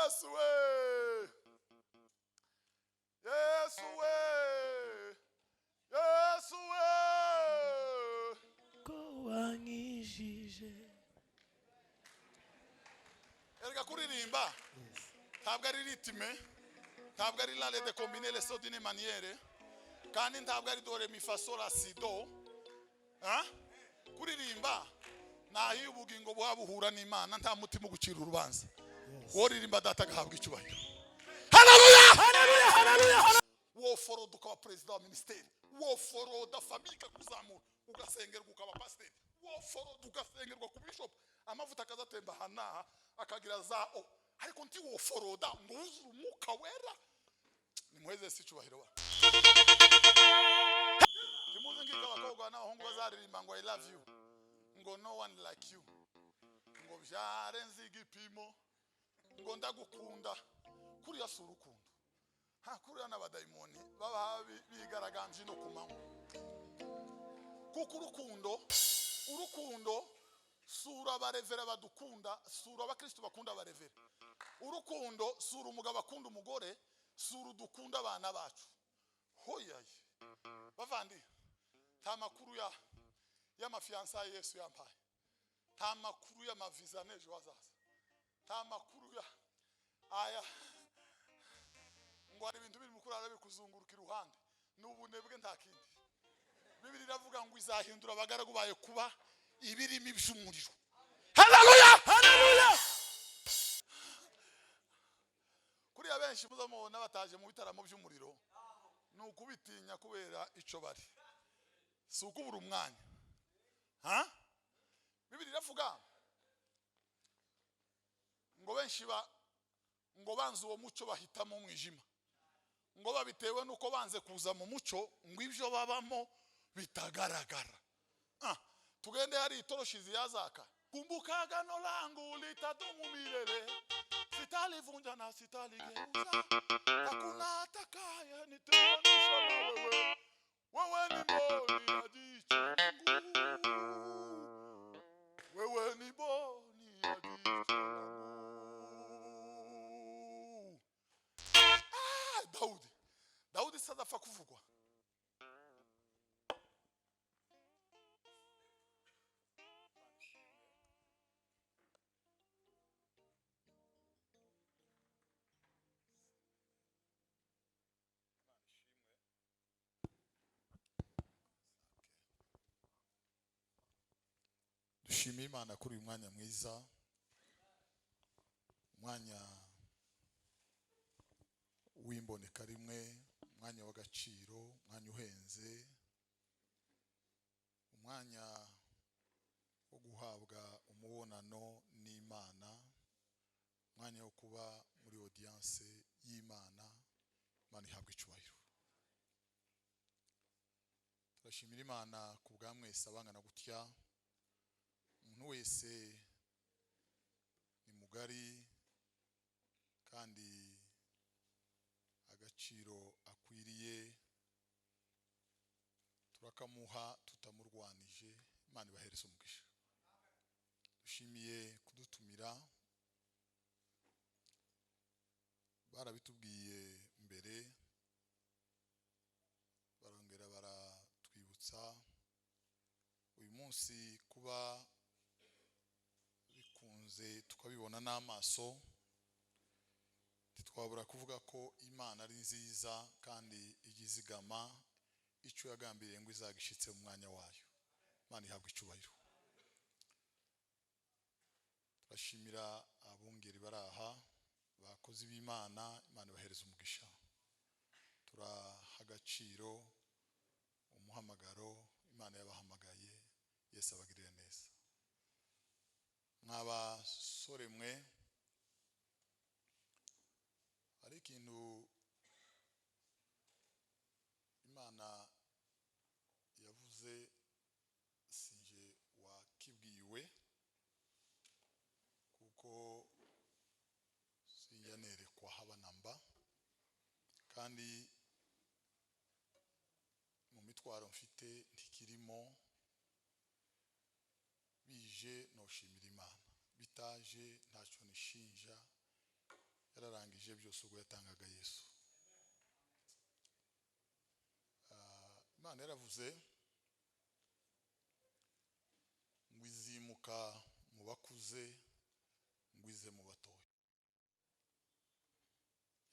Yesu we, Yesu we, Yesu we, Kowangishije. erega kuririmba ntabwo ari ritime, ntabwo ari la de combiner les sons d'une manière, kandi ntabwo ari do re mi fa sol la si do. Kuririmba nahi ubugingo bwabuhura n'Imana, nta mutima gucira urubanza. Woririmba data gahabwa icyubahiro. Haleluya, haleluya, haleluya. Wo foro dukaba president wa ministeri, wo foro da famille kakuzamura, ugasengerwa ukaba pastor, wo foro dugasengerwa ku bishop, amavuta akazatemba hana akagira zao, ariko nti wo foro da nguzuru umuka wera. Nimweze si cyubahiro wa. Timuze ngika bakobwa n'abahungu bazaririmba ngo I love you, ngo no one like you, ngo byare nzigipimo, ngo ndagukunda. Kuriya si urukundo. Kuriya n'abadayimoni baba bigaragambye no kumanywa. Kuko urukundo sura abarevera badukunda, sura abakristo bakunda abarevera. Urukundo sura umugabo akunda umugore, sura udukunda abana bacu. Hoyaye bavandi, nta makuru y'amafiansa Yesu yampaye, nta makuru y'amaviza n'ejo hazaza, nta makuru aya ngo ari ibintu biri mukuru arabikuzunguruka iruhande n'ubunebwe nta kindi. Bibiri iravuga ngo izahindura abagaragu baye kuba ibirimi by'umuriro. Haleluya, haleluya. Kuri abenshi muzamubona bataje mu bitaramo by'umuriro, nukubitinya kubera ico bari, si ukubura umwanya. Bibiri iravuga ngo benshi ngo banze uwo muco bahitamo umwijima, ngo babitewe nuko banze kuza mu muco, ngo ibyo babamo bitagaragara. Tugende hari itoroshi ziyazaka. Kumbuka agano langu litadumu milele, sitalivunja na sitaligeuza, hakuna atakaye nitenganisha na wewe, wewe ni mboni ya jicho langu, wewe ni mboni ya jicho langu. Daudi sadafa kuvugwa. Dushimiye Imana kuri uyu mwanya mwiza, umwanya w'imboneka rimwe, umwanya w'agaciro, umwanya uhenze, umwanya wo guhabwa umubonano n'Imana, umwanya wo kuba muri audience y'Imana. Imana ihabwa icyubahiro. Turashimira Imana ku bwa mwese abangana gutya. Umuntu wese ni mugari kandi agaciro akwiriye, turakamuha tutamurwanije. Imana ibahereze umugisha. Dushimiye kudutumira, barabitubwiye mbere, barongera baratwibutsa uyu munsi kuba bikunze tukabibona n'amaso, twabura kuvuga ko Imana ari nziza kandi igizigama icyo yagambiriye ngo izagishitse mu mwanya wayo. Imana ihabwa icyubahiro. Turashimira abungeri baraha, bakozi b'Imana. Imana ibahereza umugisha. Turaha agaciro umuhamagaro Imana yabahamagaye. Yesu abagirire neza. Mwabasore mwe, hari ikintu Imana yavuze sinje wakibwiwe, kuko sinyanerekwa haba namba, kandi mu mitwaro mfite ntikirimo. Bije no shimira Imana, bitaje ntacyo nishinja. yarangije byose ubwo yatangaga Yesu. Imana yaravuze ngo izimuka mu bakuze ngo ize mu batoya.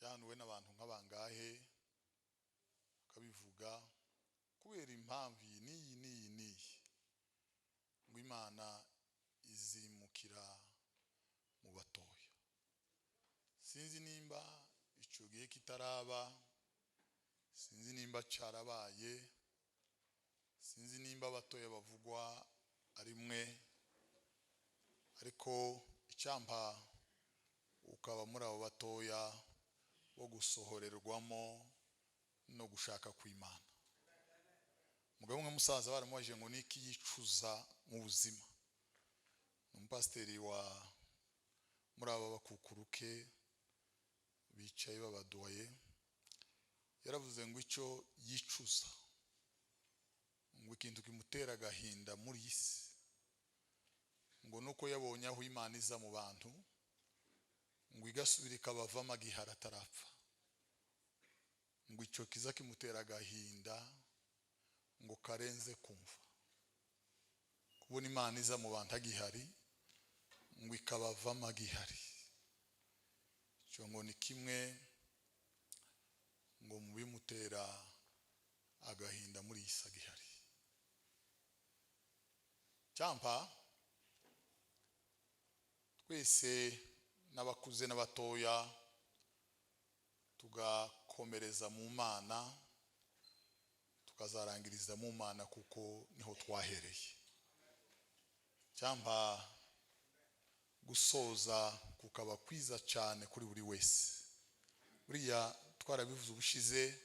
Yahanuwe n'abantu nk'abangahe kabivuga kubera impamvu niyi ngo Imana izimukira mu batoya. Sinzi nimba icyo gihe kitaraba, sinzi nimba cyarabaye, sinzi nimba abatoya bavugwa ari mwe, ariko icyampa ukaba muri abo batoya bo gusohorerwamo no gushaka kw'Imana. Mugabo umwe musaza baramubajije ngo niki yicuza mu buzima. Umupasiteri wa muri aba bakukuruke bicaye babadoye yaravuze ngo icyo yicuza ngo ikintu kimutera agahinda muri isi ngo nuko yabonye aho Imana iza mu bantu ngo igasubira ikabavamo agihara atarapfa. Ngo icyo kiza kimutera agahinda ngo karenze kumva kubona Imana iza mu bantu agihari ngo ikabavamo agihari. Cyo ngo ni kimwe ngo mu bimutera agahinda muri isi agihari. Cyampa twese n'abakuze n'abatoya tugakomereza mu Mana, tukazarangiriza mu Mana kuko niho twahereye. Cyampa gusoza kukaba kwiza cyane kuri buri wese. Buriya twarabivuze ubushize,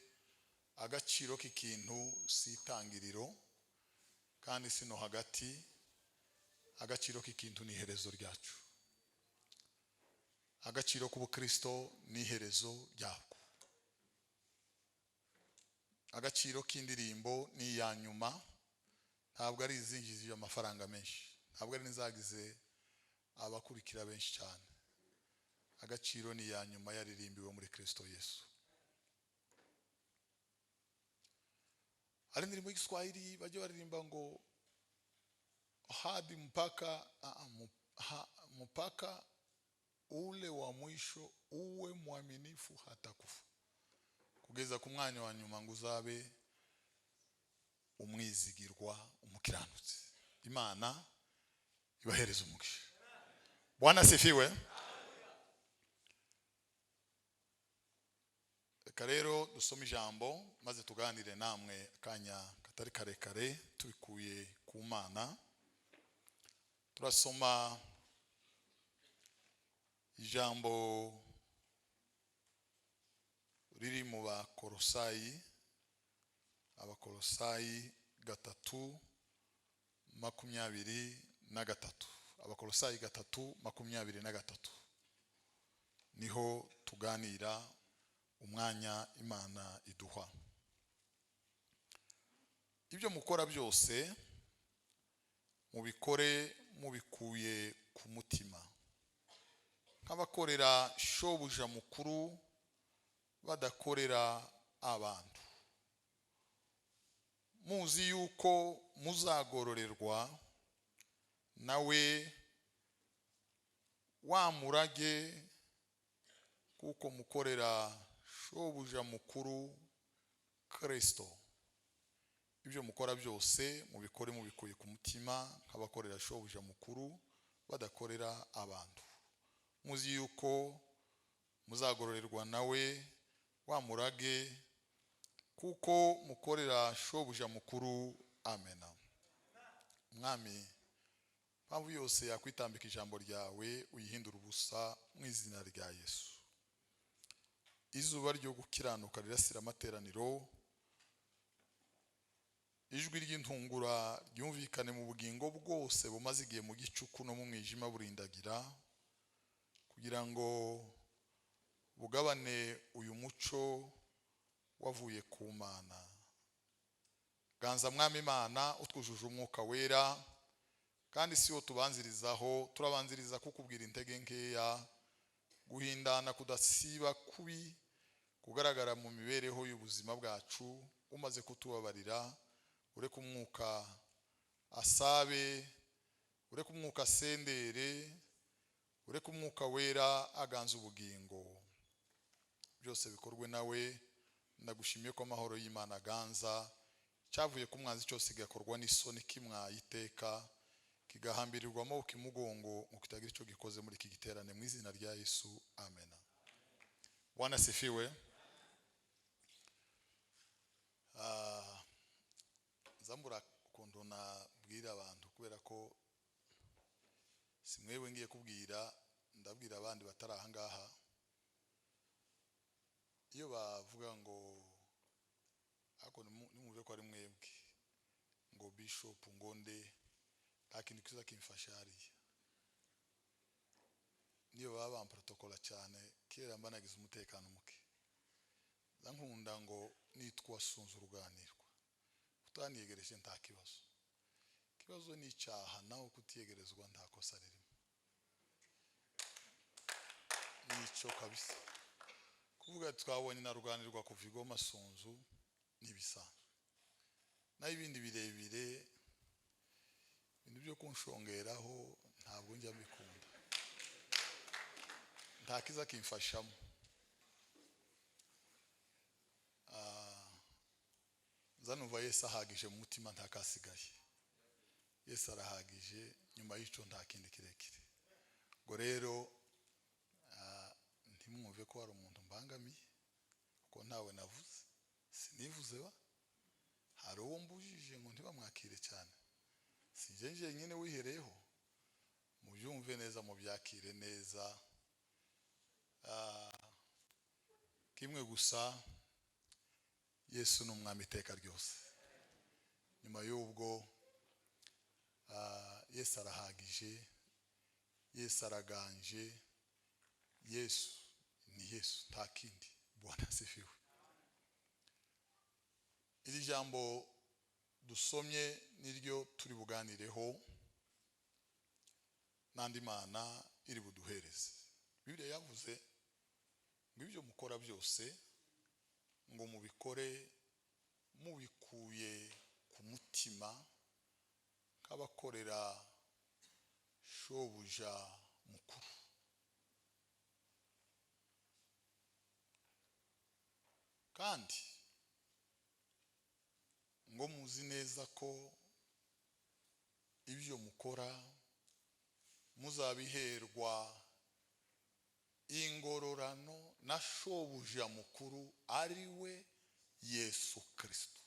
agaciro k'ikintu si itangiriro kandi sino hagati, agaciro k'ikintu ni iherezo ryacu. Agaciro k'ubukristo ni iherezo ryako. Agaciro k'indirimbo ni iya nyuma, ntabwo ari izinjije amafaranga menshi, ntabwo ari nizagize abakurikira benshi cyane. Agaciro ni iya nyuma yaririmbiwe muri Kristo Yesu. Hari indirimbo y'Igiswahili bajya baririmba ngo hadi mpaka ule wa mwisho uwe mwaminifu hata kufa. Kugeza ku mwanya wa nyuma ngo uzabe umwizigirwa, umukiranutsi. Imana ibahereza umugisha. Bwana asifiwe. Reka rero dusome ijambo maze tuganire namwe akanya katari karekare tubikuye ku Mana. Turasoma ijambo riri mu Bakolosayi, Abakolosayi 3:23. Abakolosayi 3:23 niho tuganira umwanya Imana iduha. Ibyo mukora byose mubikore mubikuye ku mutima, nk'abakorera shobuja mukuru badakorera abantu, muzi yuko muzagororerwa nawe wa murage kuko mukorera shobuja mukuru Kristo. Ibyo mukora byose mubikore mubikuye ku mutima, nk'abakorera shobuja mukuru badakorera abantu, muzi yuko muzagororerwa nawe wa murage kuko mukorera shobuja mukuru. Amena. Mwami, mpamvu yose yakwitambika ijambo ryawe uyihindura ubusa mu izina rya Yesu. Izuba ryo gukiranuka rirasira amateraniro, ijwi ry'intungura ryumvikane mu bugingo bwose bumaze igihe mu gicuku no mu mwijima burindagira, kugira ngo bugabane uyu muco wavuye ku Mana. Ganza Mwami Imana utwujuje umwuka wera, kandi si wo tubanzirizaho, turabanziriza kukubwira intege nkeya guhindana kudasiba kubi kugaragara mu mibereho y'ubuzima bwacu. Umaze kutubabarira, ureke umwuka asabe, ureke umwuka asendere, ureke umwuka wera aganza ubugingo, byose bikorwe nawe. Ndagushimiye ko amahoro y'Imana aganza, cyavuye ku mwanzi cyose gikorwa n'isoni kimwayiteka, kigahambirirwa amaboko imugongo ngo kitagira icyo gikoze muri iki giterane, mu izina rya Yesu, amen. Bwana sifiwe. Zambura ukuntu nabwira abantu, kubera ko simwewe ngiye kubwira, ndabwira abandi batari aha ngaha. Iyo bavuga ngo ako nimumve ko ari mwebwe, ngo bishop ngonde nta kintu kiza kimfasha hariya. Niyo baba bamprotokola cyane, kera mba nagize umutekano muke. Nkunda ngo nitwa sunzu uruganirwa, utaniyegereje nta kibazo. Kibazo ni icyaha, naho kutiyegerezwa nta kosa ririmo. Nico kabisa. Kuvuga twabonye na ruganirwa kuva i Goma Sunzu nibisanzwe. Na ibindi birebire, ibintu byo kunshongeraho ntabwo njya mbikunda. Nta kiza kimfashamo. Zanuva Yesu ahagije mu mutima ntakasigaye. Yesu arahagije, nyuma y'icyo nta kindi kirekire. Ngo rero ntimwumve ko hari umuntu mbangamiye, kuko ntawe navuze, sinivuze ba. Hari uwo mbujije ngo ntibamwakire cyane, sinjye njyenyine wihereyeho. Mubyumve neza, mubyakire neza. Kimwe gusa, Yesu ni umwami iteka ryose. Nyuma y'ubwo Yesu arahagije, Yesu araganje, Yesu ni Yesu, nta kindi. Bwana sifiwe. Iri jambo dusomye niryo turi buganireho, n'andi mana iri buduhereze. Bibiliya yavuze ngo ibyo mukora byose ngo mubikore mubikuye ku mutima, nk'abakorera shobuja mukuru. Kandi ngo muzi neza ko ibyo mukora muzabiherwa ingororano na shobuja mukuru, ari we Yesu Kristo.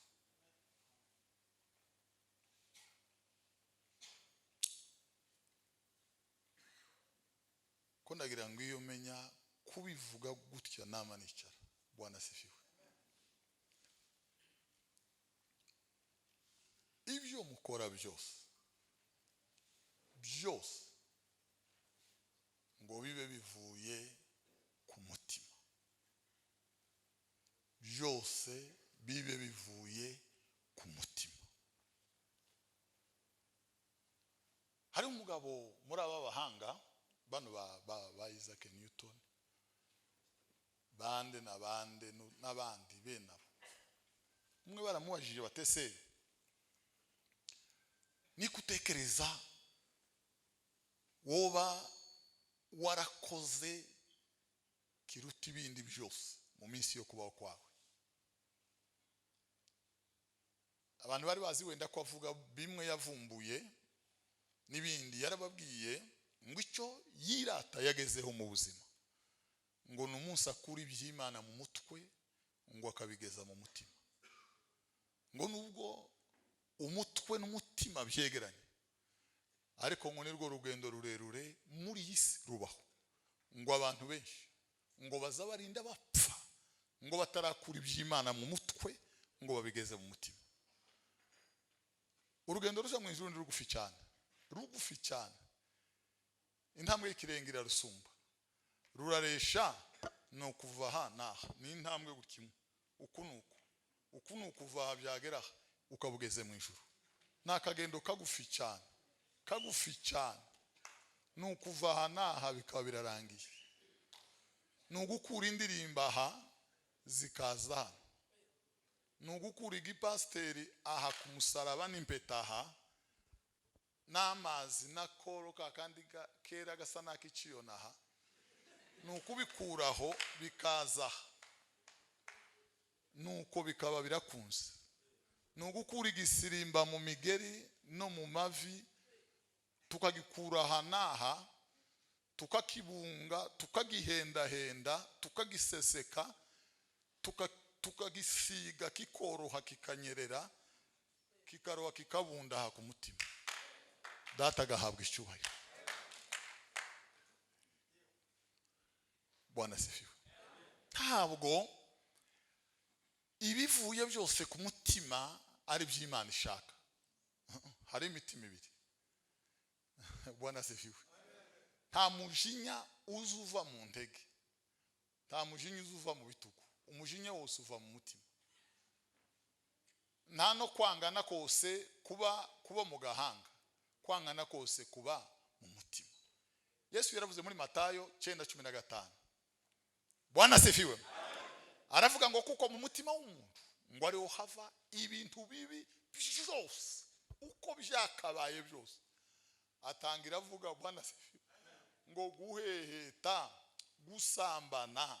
Ko ndagira ngo iyo menya kubivuga gutya nama nicara. Bwana sifiwe. Ibyo mukora byose ngo bibe bivuye ku mutima, byose bibe bivuye ku mutima. Hari umugabo muri aba bahanga bano ba Isaac Newton, bande n'abandi benabo. Umwe baramubajije batese, nikutekereza woba warakoze kiruta ibindi byose mu minsi yo kubaho kwawe? Abantu bari bazi wenda ko avuga bimwe yavumbuye n'ibindi yarababwiye ngo icyo yirata yagezeho mu buzima ngo n'umunsi akura iby'Imana mu mutwe ngo akabigeza mu mutima. Ngo nubwo umutwe n'umutima byegeranye, ariko ngo nirwo rugendo rurerure muri iyi si rubaho. Ngo abantu benshi ngo baza barinda bapfa ngo batarakura iby'Imana mu mutwe ngo babigeze mu mutima. Urugendo ruja mu ijuru ni rugufi cyane, intambwe y'ikirenge irarusumba, ruraresha no kuva aha naha, ni intambwe gukimwe uku nukuva aha byagera ukabugeze mu ijuru. Nakagendo kagufi cyane, nukuva aha naha bikaba birarangiye. nugukura indirimbo aha zikaza, nugukura igipasteri aha ku musaraba n'impeta aha n'amazi na koro kandi kera gasa nakiciyona aha, nukubikuraho bikaza nuko bikaba birakunze. Nugukura igisirimba mu migeri no mu mavi tukagikura aha naha, tukakibunga, tukagihenda, tukagiseseka, tukagisiga kikoroha kikanyerera, kikaroha kikabunda aha ku mutima. Data gahabwa icyubahiro. Bwana sifiwe. Ntabwo ibivuye byose ku mutima ari by'Imana ishaka. Hari imitima ibiri. Bwana sifiwe. Nta mujinya uzuva mu ntege, nta mujinya uzuva mu bitugu, umujinya wose uva mu mutima. Nta no kwangana kose kuba mu gahanga, kwangana kose kuba mu mutima. Yesu yaravuze muri Matayo 9:15. Bwana sifiwe. Aravuga ngo kuko mu mutima w'umuntu ngo ariho hava ibintu bibi byose uko byakabaye byose. Atangira avuga Bwana sifiwe ngo guheheta, gusambana,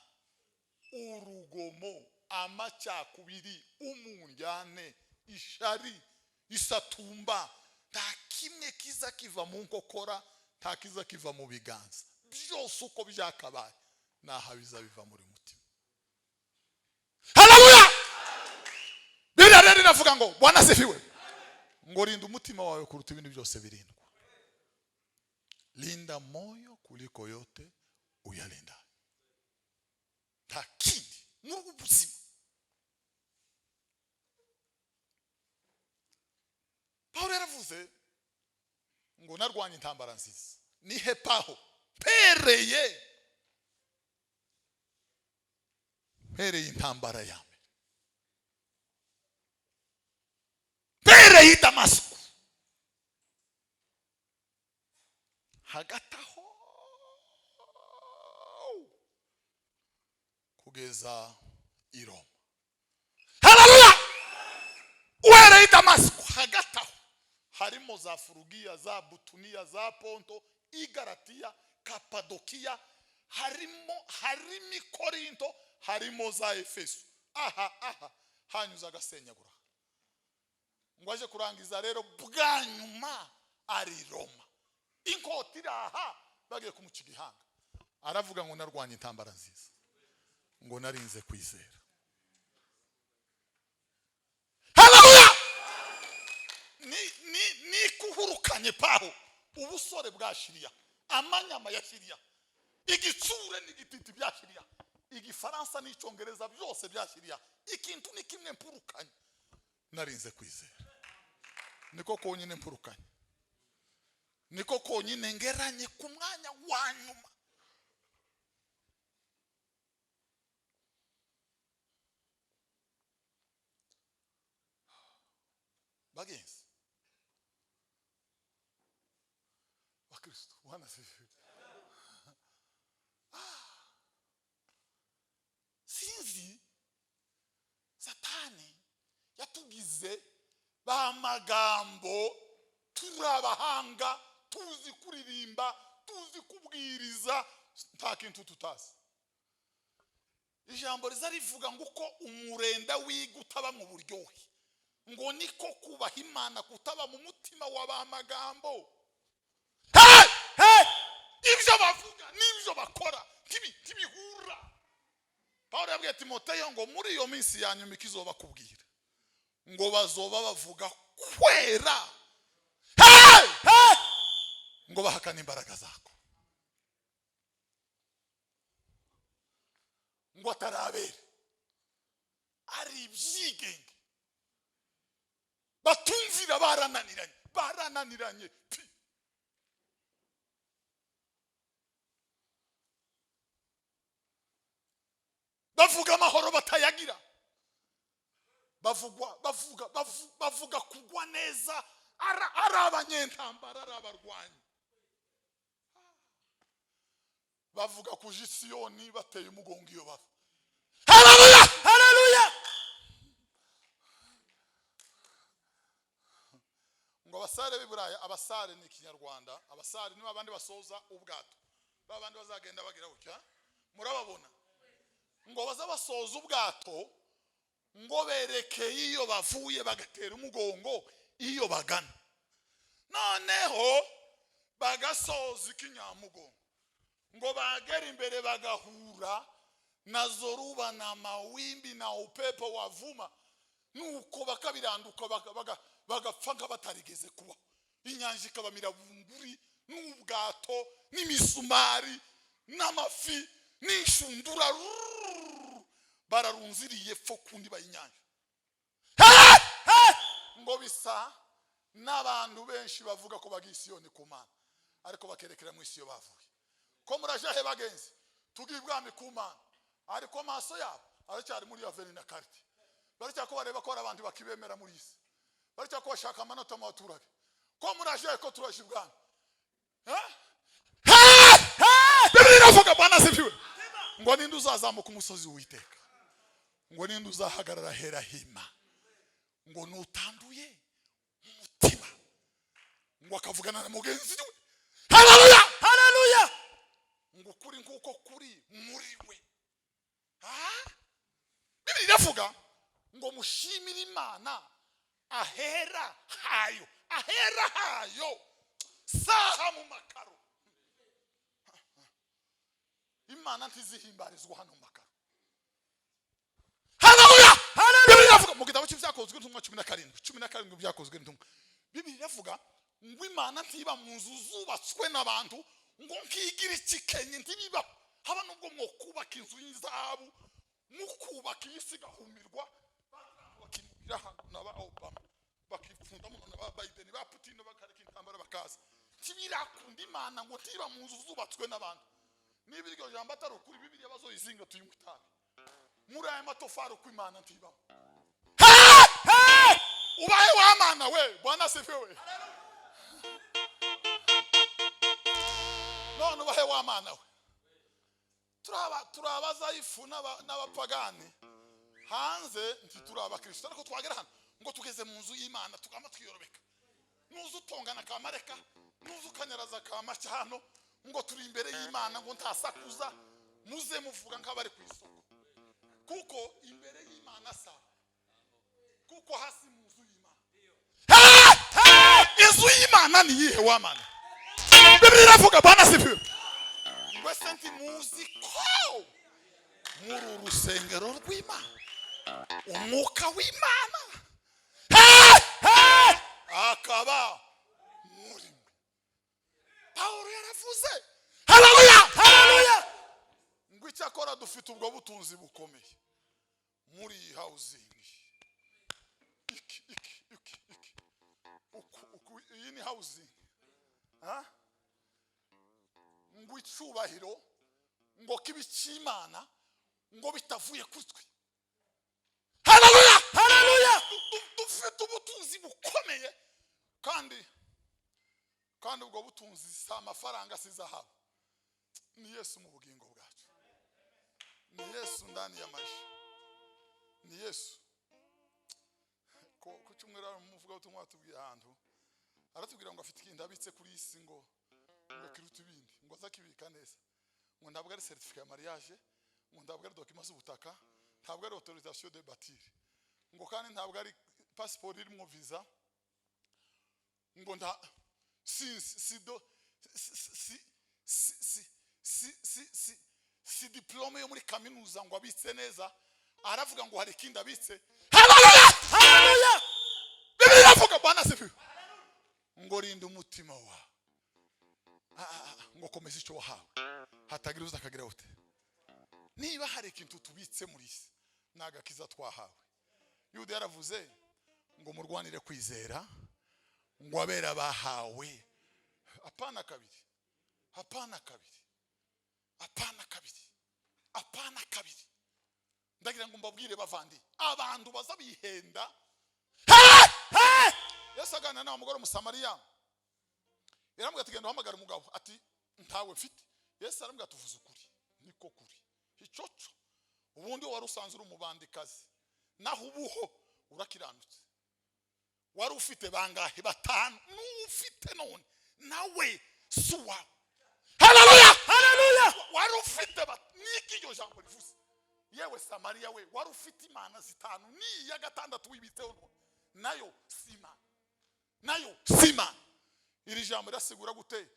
urugomo, amacyakubiri, umunjyane, ishari, isatumba, nta kimwe kiza kiva mu nkokora, nta kiza kiva mu biganza. Byose uko byakabaye naha biza biva muri mutima. Haleluya. Biblia rero inavuga ngo Bwana sifiwe, ngo rinda umutima wawe kuruta ibindi byose birindwa. Linda moyo kuliko yote uyalinda. Takidi Mungu buzima. Paulo yaravuze ngo narwanye intambara nziza, nihepaho pereye intambara ya mbere, pereye Damasiko, hagataho kugeza i Roma. Haleluya. Uhereye Damasiko hagataho harimo za Furugiya, za Butuniya, za Ponto, Igaratiya, Kapadokiya, harimo Korinto, harimo za Efeso. Aha hanyuza agasenyagura. Ngo aje kurangiza rero bwa nyuma ari Roma. Inkoti aha bagiye kumuca igihanga. Aravuga ngo narwanye intambara nziza, ngo narinze kwizera. Haleluya. Ni kuhurukanye paho ubusore bwa Shiriya, amanyama ya Shiriya, igitsure n'igititi bya Shiriya, igifaransa n'icyongereza byose bya Shiriya, ikintu ni kimwe mpurukanye, narinze kwizera. Niko konyine mpurukanye, niko konyine ngeranye ku mwanya wa nyuma. Bagenzi Kristo, Bwana sifiwe. Sinzi Satani yatugize ba magambo, turabahanga, tuzi kuririmba, tuzi kubwiriza, nta kintu tutazi. Ijambo riza rivuga ngo uko umurenda wigutaba mu buryohe, ngo niko kubaha Imana kutaba mu mutima w'abamagambo. Ibyo bavuga n'ibyo bakora ntibihura. Paulo yabwiye Timoteyo ngo muri iyo minsi ya nyuma ikizoba kubwira ngo bazoba bavuga kwera, ngo bahakana imbaraga zako, ngo atarabere ari ibyigenge, batumvira barananiranye pi. Bavuga amahoro batayagira, bavuga kugwa neza, ari abanyentambara, ari abarwanyi. bavuga ku Siyoni bateye umugongo iyo bava. Haleluya, haleluya. Ngo abasare b'Iburaya, abasare ni Kinyarwanda, abasare ni babandi basoza ubwato, babandi bazagenda bagira gutya, murababona ngo bazabasoza ubwato, ngo berekeye iyo bavuye bagatera umugongo iyo bagana, noneho bagasoza ikinyamugongo, ngo bagera imbere bagahura na zoruba na mawimbi na upepo wavuma, nuko bakabiranduka bagapfa nk'abatarigeze kuba, inyanja ikabamira bunguri n'ubwato n'imisumari n'amafi n'inshundura bararunziriye fo kundi bayinyanja. Ngo bisa n'abantu benshi bavuga ko bagiye Siyoni ku Mana, ariko bakerekera mu isi yo bavuye. Ko muraje he bagenzi? Tugiye ibwami ku Mana, ariko amaso yabo aracyari muri Aveni na Karite. Baracyako bareba ko abantu bakibemera muri isi, baracyako bashaka amanota mu baturage. Ko muraje ko turaje ibwami? Bibiri iravuga Bwana sifiwe, ngo ninde uzazamuka umusozi w'Uwiteka, ngo ninde uzahagarara hera hima, ngo nutanduye umutima, ngo akavugana na mugenzi we. Haleluya, haleluya. Ngo kuri nkuko kuri muri we. Bibiri iravuga ngo mushimire Imana ahera hayo, ahera hayo saha mu makaro. Imana ntizihimbarizwa hano mu makaro. Haleluya, haleluya. Bibiri iravuga mu gitabo cy'ibyakozwe n'intumwa 17 byakozwe n'intumwa, Bibiri iravuga ngo Imana ntiba mu nzu zubatswe n'abantu ngo nkigira ikikenye ntibiba, haba nubwo mwo kubaka inzu y'inzahabu, mukubaka isi gahumirwa, bakimubira hano n'aba Obama, bakifunda mu n'aba Biden, ba Putin, bakareka intambara bakaza. Tibirakunda Imana ngo ntiba mu nzu zubatswe n'abantu. Niba iryo jambo atari ukuri, Bibiri bazoyizinga tuyimwe itabi muri aya matofari uko Imana ntibamo. Ubaye wa Mana we, Bwana sifiwe. None ubahe wa Mana we. Turabaza ifu n'abapagani hanze, nti turaba Kristo, ariko twagera hano ngo tugeze mu nzu y'Imana tugamba twiyorobeka, nuzu utongana kamareka, nuzu ukanyaraza kamacano, ngo turi imbere y'Imana ngo ntasakuza, muze muvuga nk'abari ku isoko, kuko imbere y'Imana sa, kuko hasi mu nzu y'Imana. Inzu y'Imana ni yihe wa Mana? Bibiri iravuga Bwana sifiwe, ngo senti muzi ko muri urusengero rw'Imana, umwuka w'Imana akaba muri mwe. Pawulo yaravuze, haleluya, haleluya, ngo icyakora dufite ubwo butunzi bukomeye muri housing. Iyi ni housing. Ngo icubahiro ngo kibicimana ngo bitavuye kuri twe. Haleluya, haleluya. Dufite ubutunzi bukomeye, kandi ubwo butunzi si amafaranga, si zahabu, ni Yesu mu bugingo bwacu, ni Yesu ndani ya maisha, ni Yesu. Ko cyumwera mu vuga utumwa tubwiye ahantu, aratubwira ngo afite ikintu abitse kuri isi, ngo kiruta ibindi, ngo azakibika neza, ngo ndabwo ari certificat ya mariage, ngo ndabwo ari document z'ubutaka, ntabwo ari autorisation de bâtir, ngo kandi ntabwo ari passport irimo visa, ngo nda si diplome yo muri kaminuza ngo abitse neza, aravuga ngo hari ikindi abitse. Haleluya, haleluya. Bibiri iravuga Bwana sifiwe, ngo rinda umutima wawe, ngo komeza icyo wahawe, hatagira uza akagira ute. Niba hari ikintu tubitse muri isi, nagakiza twahawe. Yuda yaravuze ngo murwanire kwizera, ngo abera bahawe apana kabiri, apana kabiri, apana kabiri, apana kabiri. Ndagira ngo mbabwire bavandi, abantu bazabihenda. Yesu aganira na umugore w'Umusamariya, yaramubwiye ati genda uhamagara umugabo, ati ntawe mfite, Yesu arambwira tuvuze ukuri niko kuri icoco ubundi wari usanzwe uri umubandikazi naho ubuho urakiranutse wari ufite bangahe batanu n'ufite none nawe suwa haleluya haleluya wari ufite niki iryo jambo rivuze yewe Samariya we wari ufite imana zitanu ni ya gatandatu wibitseho nayo sima iri jambo rirasigura gute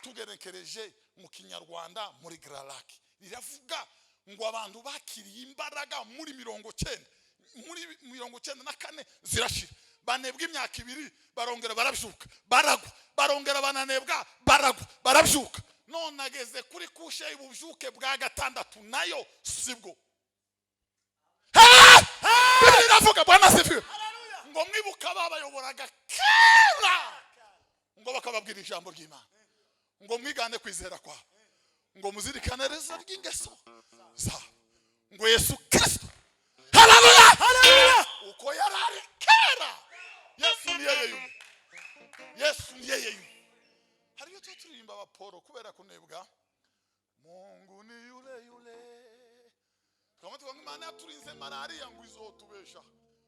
tugerekereje mu kinyarwanda muri Gralaki riravuga ngo abantu bakiriye imbaraga muri 94 zirashira banebwa imyaka 2 barongera barabyuka baragwa barongera bananebwa baragwa barabyuka none ageze kuri kushe y'ububyuke bwa gatandatu nayo sibwo biravuga Bwana sifiwe ngo mwibuka babayoboraga kera ngo bakababwira ijambo ry'Imana ngo mwigane kwizera kwabo ngo muzirikane rezo ry'ingeso za ngo Yesu Kristo haleluya haleluya uko yarari kera Yesu ni yeye hariyo turirimba ba Paul kubera kunebwa Mungu ni yule kama tuvuga Imana yaturinze malaria ngo izotubesha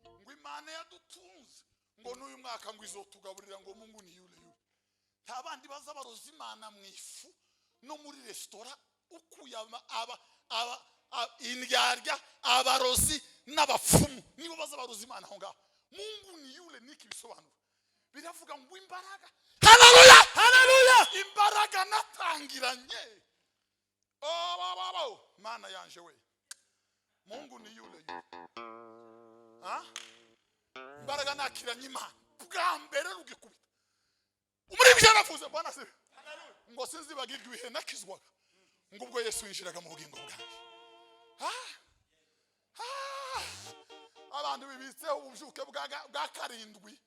ngo Imana yadutunze ngo n'uyu mwaka ngo izotugaburira ngo Mungu ni yule ntabandi baza baroza Imana mwifu no muri restaurant ukuyama indyarya abarozi n'abapfumu nibo baza baroza Imana aho ngaho Mungu ni yule niki bisobanura biravuga ngo imbaraga haleluya haleluya imbaraga natangiranye Mana yanje we Mungu ni yule imbaraga nakiranye Imana bwa mbere rugikubita umuri byaravuze Bwana se ngo sinzibagirwa ihe nakizwaga ngo ubwo Yesu yinjiraga mu bugingo bwanjye abantu bibitseho ububyuke bwa karindwi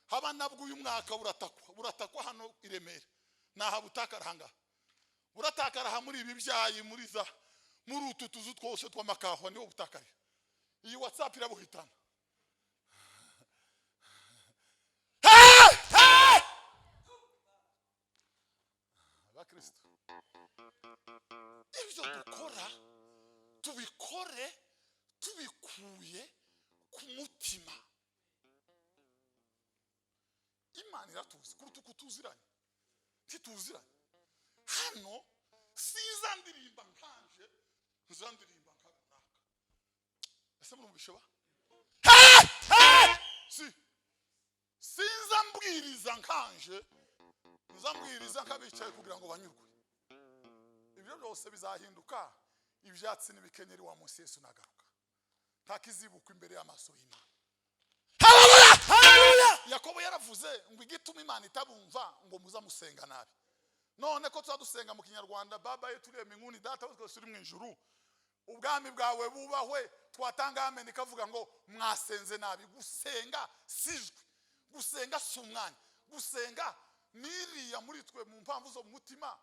haba nabwo uyu mwaka buratakwa hano i Remera naha butakarahanga buratakaraha muri ibi byayi muri utu tuzu twose tw'amakahwa niho butakarira iyi WhatsApp irabuhitana Kristo ibyo dukora tubikore tubikuye ku mutima Imana iratuzi kuruta uko tuziranye tituziranye hano siza ndirimba nkanje nzandirimba nkanaka ese murumvishe ba sinza mbwiriza nkanje nzambwiriza kabicaye kugira ngo banyurwe ibyo byose bizahinduka ibyatsi n'ibikenyeri wa Mose Yesu nagaruka takizibuka imbere y'amaso y'Imana haleluya haleluya Yakobo yaravuze ngo igituma Imana itabumva ngo muza musenga nabi none ko tuzadusenga mu kinyarwanda baba yetu uri minguni data twese uri mu ijuru ubwami bwawe bubahwe twatanga amen ikavuga ngo mwasenze nabi gusenga sijwe gusenga sumwanya gusenga miriya muri twe mu mpamvu zo mu mutima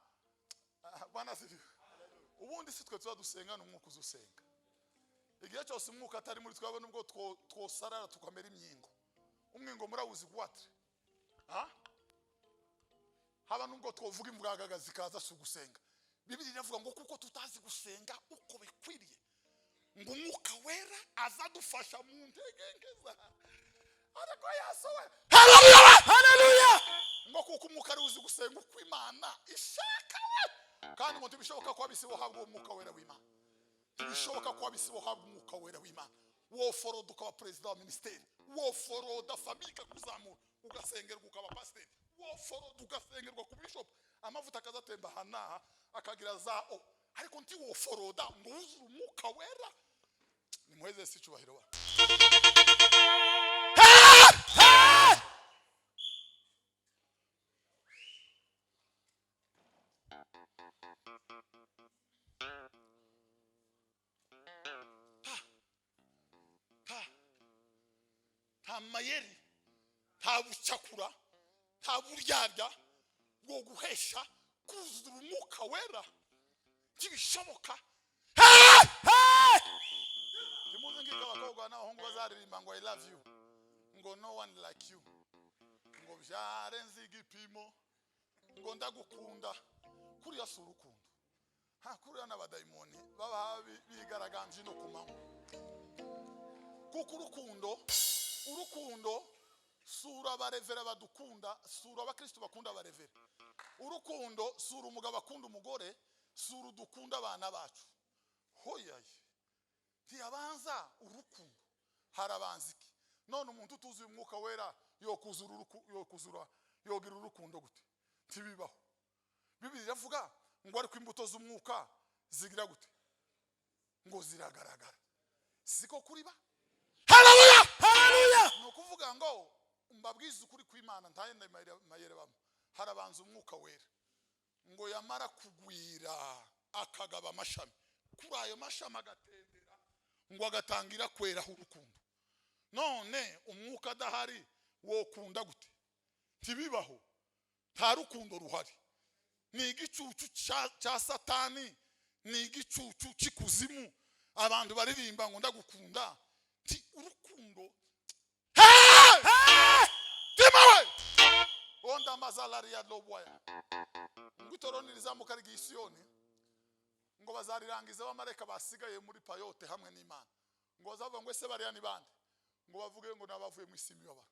Bwana sifiwe ubundi si twe tuzadusenga n'umwuka uzusenga igihe cyose umwuka atari muri twe nubwo twosarara tukamera imyingo umwingo murawuzi gwatre haba nubwo twovuga imvugagaga zikaza su gusenga Bibiliya iravuga ngo kuko tutazi gusenga uko bikwiriye ngo umwuka wera azadufasha mu ntegengeza ariko yasowe haleluya haleluya ngo kuko umwuka ari uzi gusenga uko Imana ishaka kandi ngo tubishoboka ko abisibo habwa umwuka wera w'Imana tubishoboka ko abisibo habwa umwuka wera w'Imana wo forodo ukaba president wa ministeri wo forodo famika kuzamura ugasengerwa ukaba pastor wo forodo ugasengerwa ku bishop amavuta akazatemba hanaha akagira zao ariko nti wo foroda ngo uzura umwuka wera ni mweze si cyubahiro wa amayeri tabucakura taburyarya bwo guhesha kuzura umwuka wera kibishoboka kimuze ngika abakobwa n'abahungu bazaririmba ngo I love you ngo no one like you ngo byarenze igipimo ngo ndagukunda kuri yasura urukundo hakurira n'abadayimoni baba bigaraganje no kumanywa. Kuko urukundo sura abarevera badukunda, sura abakristo bakunda abarevera. Urukundo sura umugabo akunda umugore, sura dukunda abana bacu. Hoyaye ntiyabanza urukundo, harabanza iki? None umuntu utuzuye umwuka wera yogira urukundo gute? Ntibibaho. Bibiliya iravuga ngo ariko imbuto z'umwuka zigira gute? Ngo ziragaragara. Siko kuriba? Haleluya, haleluya. No kuvuga ngo mbabwiza ukuri kw'Imana ntayenda mayere bamo. Harabanza umwuka wera ngo yamara kugwira akagaba amashami, kuri ayo mashami agatendera ngo agatangira kwera urukundo. None umwuka adahari wo kunda gute? Ntibibaho. Nta rukundo ruhari. Ni igicucu cya Satani, ni igicucu cy'ikuzimu. Abantu baririmba ngo ndagukunda. Ti urukundo timawe onda mazalari ya lobwaya ngwitoroni rizamuka ry'Isiyoni ngo bazarirangiza abamareka basigaye muri payote hamwe n'Imana. Ngo bazavuga ngo ese bariya ni bande? Ngo bavuge ngo nabavuye mu isi imibabaro.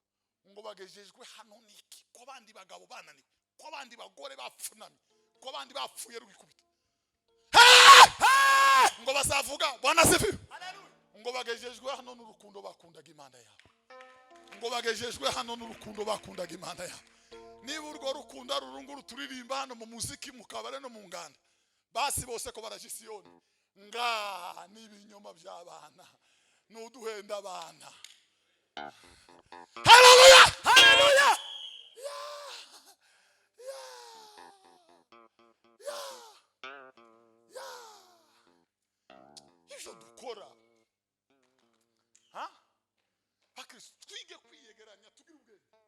Ngo bagejejwe hano niki? Ko bandi bagabo bananiwe, ko bandi bagore bapfunamye, ko bandi bapfuye rwikubita. Ngo bazavuga Bwana sifiwe. Ngo bagejejwe hano n'urukundo bakundaga Imana yabo. Ngo bagejejwe hano n'urukundo bakundaga Imana yabo. Niba urwo rukundo rurunguru turirimba hano mu muziki, mu kabare no mu nganda, basi bose ko baraje Isiyoni nga n'ibinyoma by'abana n'uduhenda abana. Haleluya, haleluya. Ibyo dukora bakristo twige kwiyegeranya tugira ubwenge.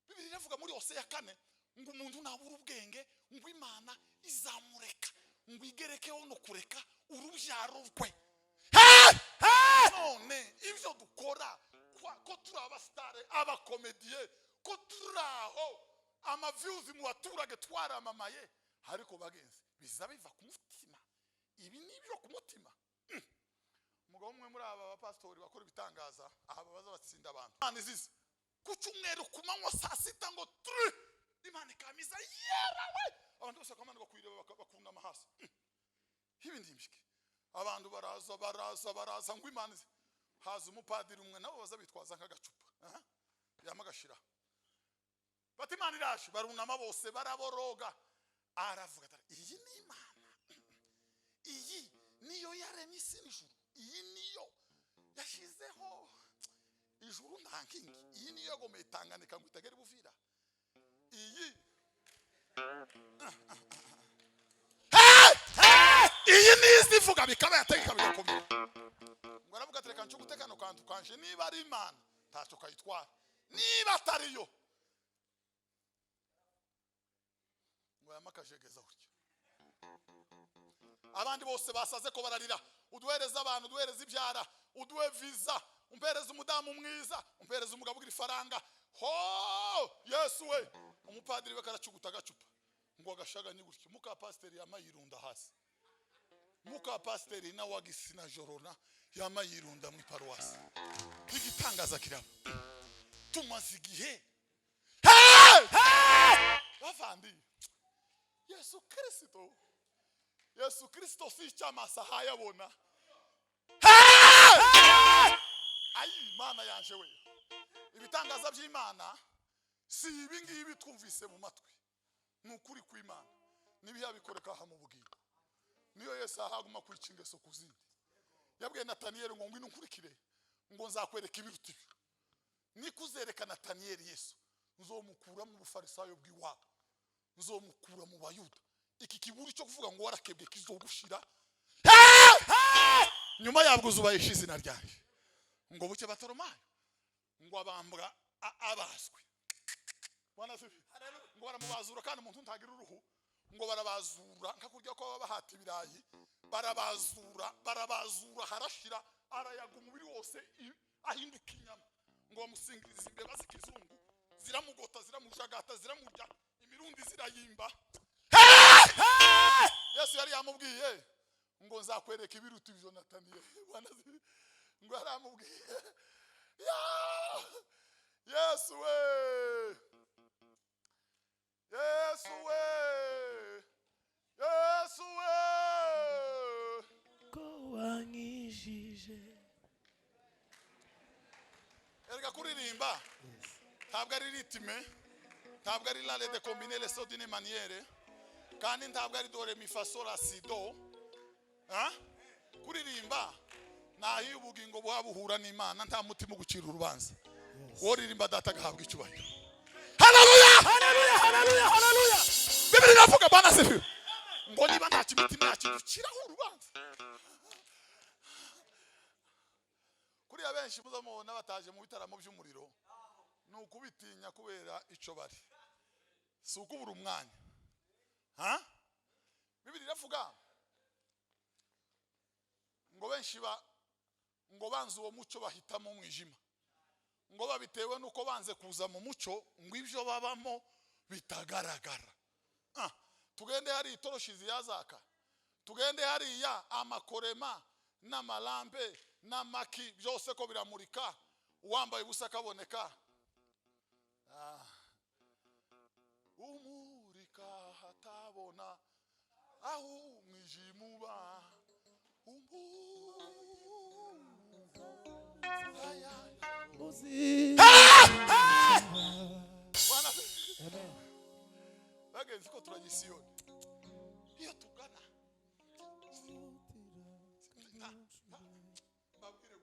Bibiliya iravuga muri Hosea 4 ngo umuntu nabura ubwenge ngo Imana izamureka ngo igerekeho no kureka urubyaro rwe. None ibyo dukora ko turi abastare, abakomediye, ko turaho amaviews mu baturage twaramamaye, ariko bagenzi biza biva ku mutima. Ibi nibyo ku mutima. Umugabo umwe muri aba bapastori bakora ibitangaza aha baza batsinda abantu. Imana izize ku cyumweru ku manywa saa sita ngo turi Imana ikamiza yerawe abantu bose bakamana kwireba bakunda hasi. Ibi ndimbike abantu baraza ngo Imana haza umupadiri umwe nabo baza bitwaza nk'agacupa yamagashira bati Imana iraje, barunama bose baraboroga. Aravuga ati iyi ni Imana, iyi niyo yaremye isi n'ijuru, iyi niyo yashizeho ijuru nta nkingi, iyi niyo yagomeye Tanganyika ngo itegere Buvira, iyi iyi nizi ivuga bikaba yategeka bigakomera. Ngo aravuga ati reka ncugutekano kantu kanje, niba ari Imana ntacyo kayitwara, niba atariyo ngo yamakajegeza gutyo. Abandi bose basaze ko bararira, uduhereza abantu, uduhereza ibyara, uduhe visa, umpereza umudamu mwiza, umpereza umugabo ugira ifaranga. Yesu we, umupadiri we karacuguta agacupa ngo agashaganye gutyo. Muka pasiteri yamayirunda hasi, muka pasiteri na wagisina jorona yamayirunda mu paruwasi. Igitangaza kiraba tumaze igihe bavandi Yesu Kristo si cyamasa hayabona. Ayi Imana yanje we, ibitangaza by'Imana si ibi ngibi twumvise mu matwi, n'ukuri kw'Imana nibiyabikoreka ha mu bugingo. Niyo Yesu ahaguma kwicingeso kuzindi yabwiye Nataniyeli ngo ngwino nkurikire ngo nzakwereka ibiruti. Nikuzereka Nataniyeli Yesu nzomukura mu bufarisayo bw'iwabo, nzomukura mu bayuda. Iki kiburi cyo kuvuga ngo warakebwe kizogushira nyuma yabwo uzubaye izina ryanjye. Ngo buke Batoromayo ngo abambwa abazwe, Bwana sifi, ngo baramubazura kandi umuntu ntagira uruhu, ngo barabazura nkakurya ko babahata ibirayi, barabazura harashira, arayaga umubiri wose ahinduka inyama. Ngo bamusingiriza imbeba z'ikizungu, ziramugota, ziramujagata, ziramurya, imirundi zirayimba. Yesu yari yamubwiye ngo nzakwereka ibiruta ibyo nataniye. Ngo yaramubwiye Yesu we, Yesu we, Yesu we, ko wanyijije. erega kuririmba ntabwo ari ritme, ntabwo ari la de combiner les sons d'une manière, kandi ntabwo ari do re mi fa sol la si do. Kuririmba nahiye ubugingo bwabuhura n'Imana, nta mutima gucira urubanza. Woririmba data gahabwa icyubahiro. Haleluya, Haleluya, haleluya, haleluya. Bibiri navuga bana sefu ngo niba nta kimitima yakiduciraho urubanza. Kuri abenshi muzamubona bataje mu bitaramo by'umuriro, nukubitinya kubera ico bari, si ukubura umwanya. Bibiri navuga ngo benshi ngo banze uwo muco bahitamo umwijima, ngo babitewe nuko banze kuza mu muco, ngo ibyo babamo bitagaragara. Tugende hari itoroshi ziyazaka, tugende hari ya amakorema n'amalambe n'amaki byose ko biramurika, uwambaye ubusa kaboneka. Umurika hatabona aho umwijima uba. Bagenzi ko turagisiyoni iyo tugana babwire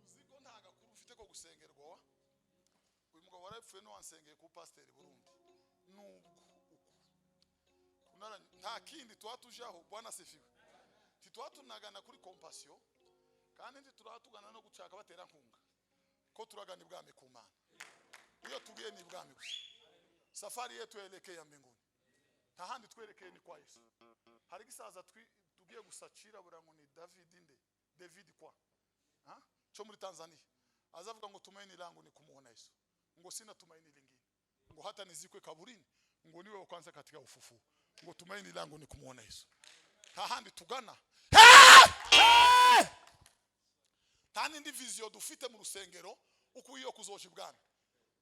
uziko nta gakuru ufite ko gusengerwa. Uyu mugabo warapfuye no wansengeye ku pasiteri Burundi nubwo nta kindi twatujaho. Bwana sifiwe. Titwatunagana kuri compassion kandi ntituratugana no gucaka batera nkunga, ko turagana ibwami ku Mana. Iyo tugiye ni ibwami gusa. Safari yetu elekeye mbinguni, nta handi twerekeye ni kwa Yesu. Hari gisaza tugiye gusacira burango ni David kwa cyo muri Tanzania, azavuga ngo tumaini langu ni kumuona Yesu, ngo sina tumaini lingine, ngo hata nizikwe kaburini, ngo niwe wa kwanza katika ufufuo, ngo tumaini langu ni kumuona Yesu. Nta handi tugana. Nta n'indi vision dufite mu rusengero ukuye kuzoja ibwami.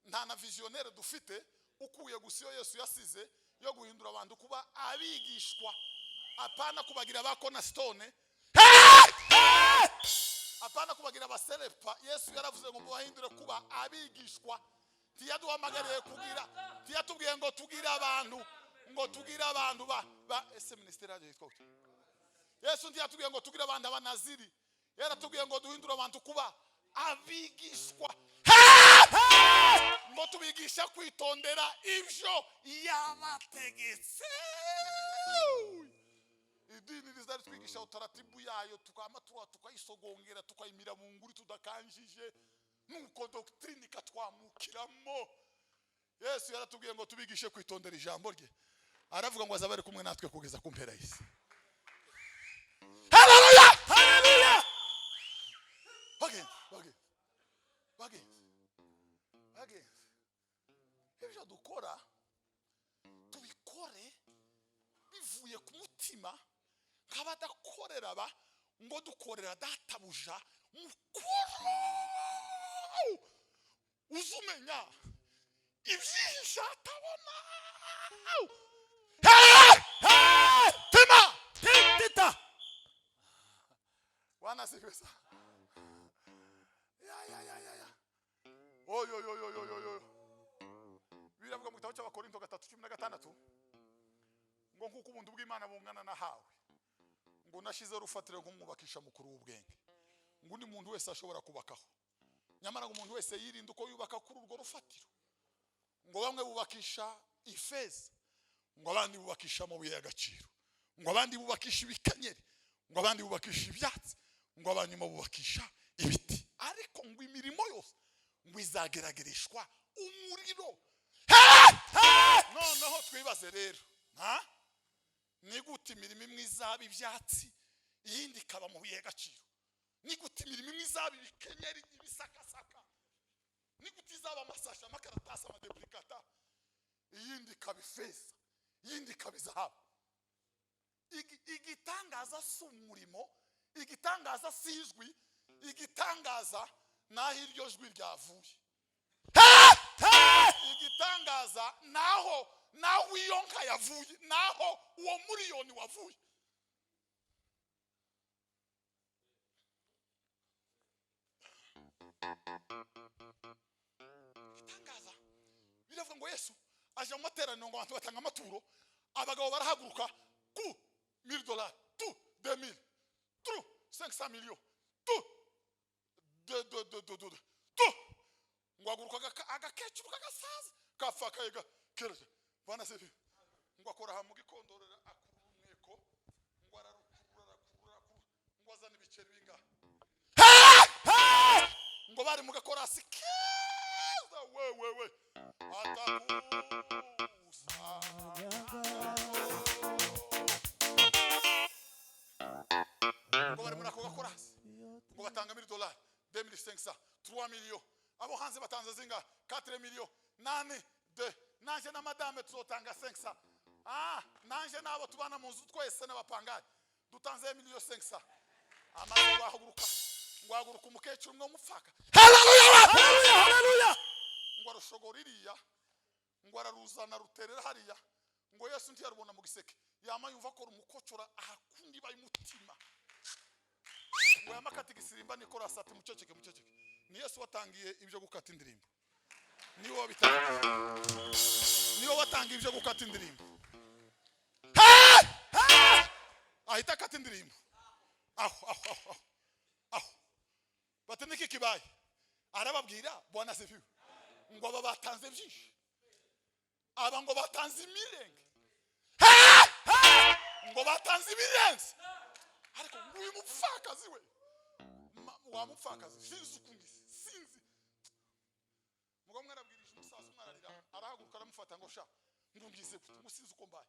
Nta na visionnaire dufite ukuye gusiyo Yesu yasize yo guhindura abantu kuba abigishwa, apana kubagira bakona stone, apana kubagira abaselepa. Yesu yaravuze ngo muhindure kuba abigishwa. Tiyaduhamagariye kugira, tiyatubwiye ngo tugira abantu, ngo tugira abantu ba ese ministeri yaje yitwa. Yesu ntiyatubwiye ngo tugira abantu abanaziri, yaratubwiye ngo duhindure abantu kuba abigishwa. Ngo tubigisha kwitondera ibyo yabategetse. Idini rizari twigisha utaratibu yayo, tukamatura tukayisogongera, tukayimira mu nguri tudakanjije, nuko doctrine ikatwamukiramo. Yesu yaratubwiye ngo tubigishe kwitondera ijambo rye. Aravuga ngo azabare kumwe natwe kugeza ku mpera y'isi. Haleluya, haleluya. Bage. Ibyo dukora tubikore bivuye ku mutima, nk'abadakorera ba ngo dukorera databuja mukuru. Uzumenya ibyihisha atabona. Tita wana sikwesa. Ya. Oyo. Biravuga mu gitabo cy'Abakorinto 3:16 ngo nkuko ubuntu bw'Imana bungana nahawe, ngo nashize rufatire nk'umwubakisha mukuru w'ubwenge, ngo ni muntu wese ashobora kubakaho. Nyamara ngo umuntu wese yirinda uko yubaka kuri urwo rufatiro. Ngo bamwe bubakisha ifeza, ngo abandi bubakisha amabuye y'agaciro, ngo abandi bubakisha ibikenyeri, ngo abandi bubakisha ibyatsi, ngo abanyuma bubakisha ibiti. Ariko ngo imirimo yose ngo izageragereshwa umuriro. Noneho twibaze rero, ni gute imirimo imwe izaba ibyatsi iyindi ikaba mu bihe gaciro? Ni gute imirimo imwe izaba ibikenyeri ibisakasaka, ni gute izaba amasasha amakaratasi amadeplicata iyindi ikaba ifeza iyindi ikaba izahabu? igitangaza si umurimo, igitangaza si ijwi, igitangaza naho iryo jwi ryavuye. Igitangaza naho iyo nka yavuye, naho uwo miliyoni wavuye. Igitangaza biravuga ngo Yesu aje mu materaniro ngo abantu batanga amaturo, abagabo barahaguruka ku $1000, tu 2000, tu 500 millions, tu tu ngo aguruka agakecuru kagasaza kapfa kayega kereje bana sefi ngo akora ha mu gikondorera akuru umweko ngo ararukurura ngo azana ibiceri binga ngo bari mu gakorasi keza we atakusa ngo bari muri ako gakorasi ngo batanga $1000, 2500, 3 millions. Abo hanze batanze zinga 4 millions, 8 de nanje na madame tuzotanga 500. Nanje nabo tubana mu nzu twese n'abapangaye dutanze $1,500,000. Amaze bahaguruka ngo ahaguruka umukecuru mwe mupfaka. Haleluya. Ngo arushogoririya ngo araruzana ruterera hariya ngo Yesu ntiyarubona mu giseke yama yumva ko rumukocora ahakundi bayimutima ngo yamakati gisirimba nikora sati muceceke ni Yesu watangiye ibyo gukata indirimbo, niwe watangiye ibyo gukata indirimbo. Ahita kata indirimbo aho bati niki kibaye, arababwira Bwana sefiwe ngo aba batanze byinshi, aba ngo batanze imirenge, ngo batanze ibirenze, ariko uyu mupfakazi we wa mupfakazi sinzi ukungisi sinzi mugo mwarabwirije umusaza umwararira arahaguruka aramufata ngo sha ngungize gute sinzi uko mbaye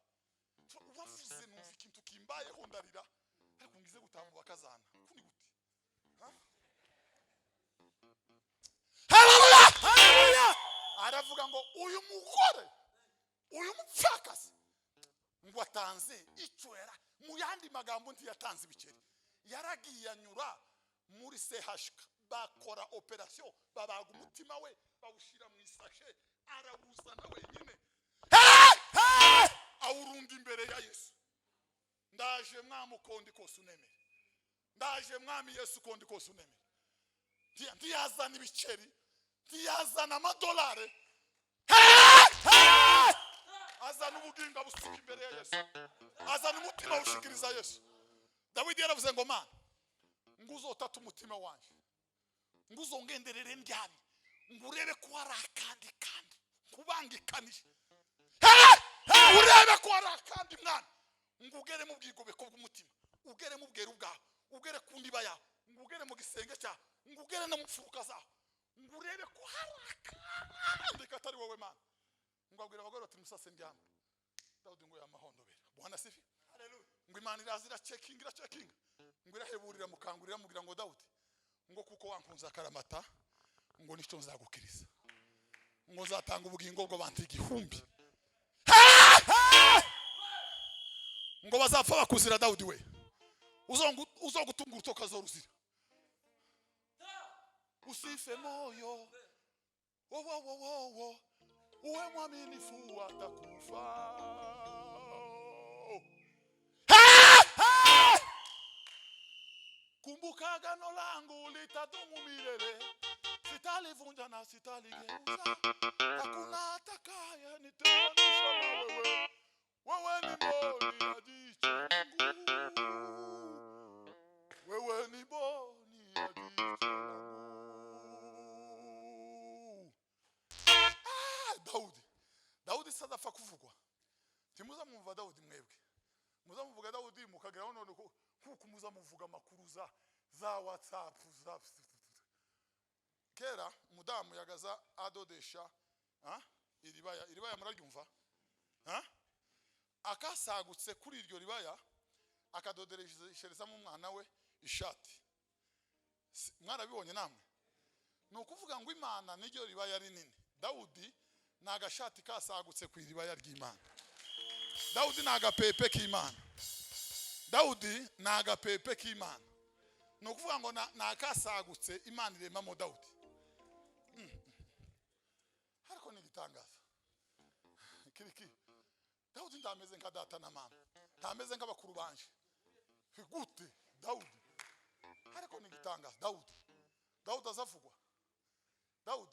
uravuze numva ikintu kimbaye ho ndarira ariko ngize gutamu bakazana kuni gute haleluya aravuga ngo uyu mugore uyu mupfakazi ngo atanze icwera, mu yandi magambo ntiyatanze ibiceri, yaragiye anyura muri CHK bakora operation babaga umutima we bawushira mu isashe arabuzana wenyine awurunda imbere ya Yesu. Ndaje mwami kondi kose unemere, ndaje mwami Yesu kondi kose unemere. Ntiyazana ibiceri, ntiyazana amadolari, azana ubugingo busuka imbere ya Yesu, azana umutima ushikiriza Yesu. Dawidi yaravuze ngo mana nguzotata umutima wanje, nguzongenderere ndyani, ngurebe ko arakandi kandi kubangikanije, urebe ko arakandi mwana, ngugere mu bwigobe ko bw'umutima, ugere mu bweru bwawe, ugere ku ndiba yawe, ngugere mu gisenge cyawe, ngugere no mu mfuruka zawe, ngurebe ko arakandi katari wowe mana. Ngabwira abagore bati musase ndyama. Dawudi ngo yamahondobera. Bwana sifi. Haleluya. Ngo Imana irazira checking ngo iraheburira mukangurira mugira ngo Dawudi ngo kuko wankunza karamata ngo nico nzagukiriza, ngo nzatanga ubugingo bwo bantu igihumbi, ngo bazapfa bakuzira Dawudi we uzogutunga urutoka zoruzira. Usife moyo wo uwe mwaminifu atakufa. Kumbuka agano langu litadumu milele, sitalivunja na sitaligeuza, hakuna atakaye nitenganisha na wewe, wewe ni mboni ya jicho langu, wewe ni mboni ya jicho langu. Dawudi sadafa kuvugwa, timuza mwumva Dawudi mwebwe, muza muvuga Dawudi mukagira none kuko muza muvuga makuru za WhatsApp za kera mudamu yagaza adodesha iribaya muraryumva akasagutse kuri iryo ribaya akadodereshereza mu mwana we ishati. Mwarabibonye namwe, nukuvuga ngo Imana niryo ribaya rinini, Dawudi nagashati kasagutse ku iribaya ry'Imana, Dawudi nagapepe k'Imana. Dawudi ni agapepe k'Imana. Ni ukuvuga ngo nakasagutse Imana iremamo Dawudi. Ariko ni igitangaza. Kiriki Dawudi ndameze nka data na mama, ndameze nk'abakuru banje. Gute Dawudi? Ariko ni igitangaza. Dawudi azavugwa. Dawudi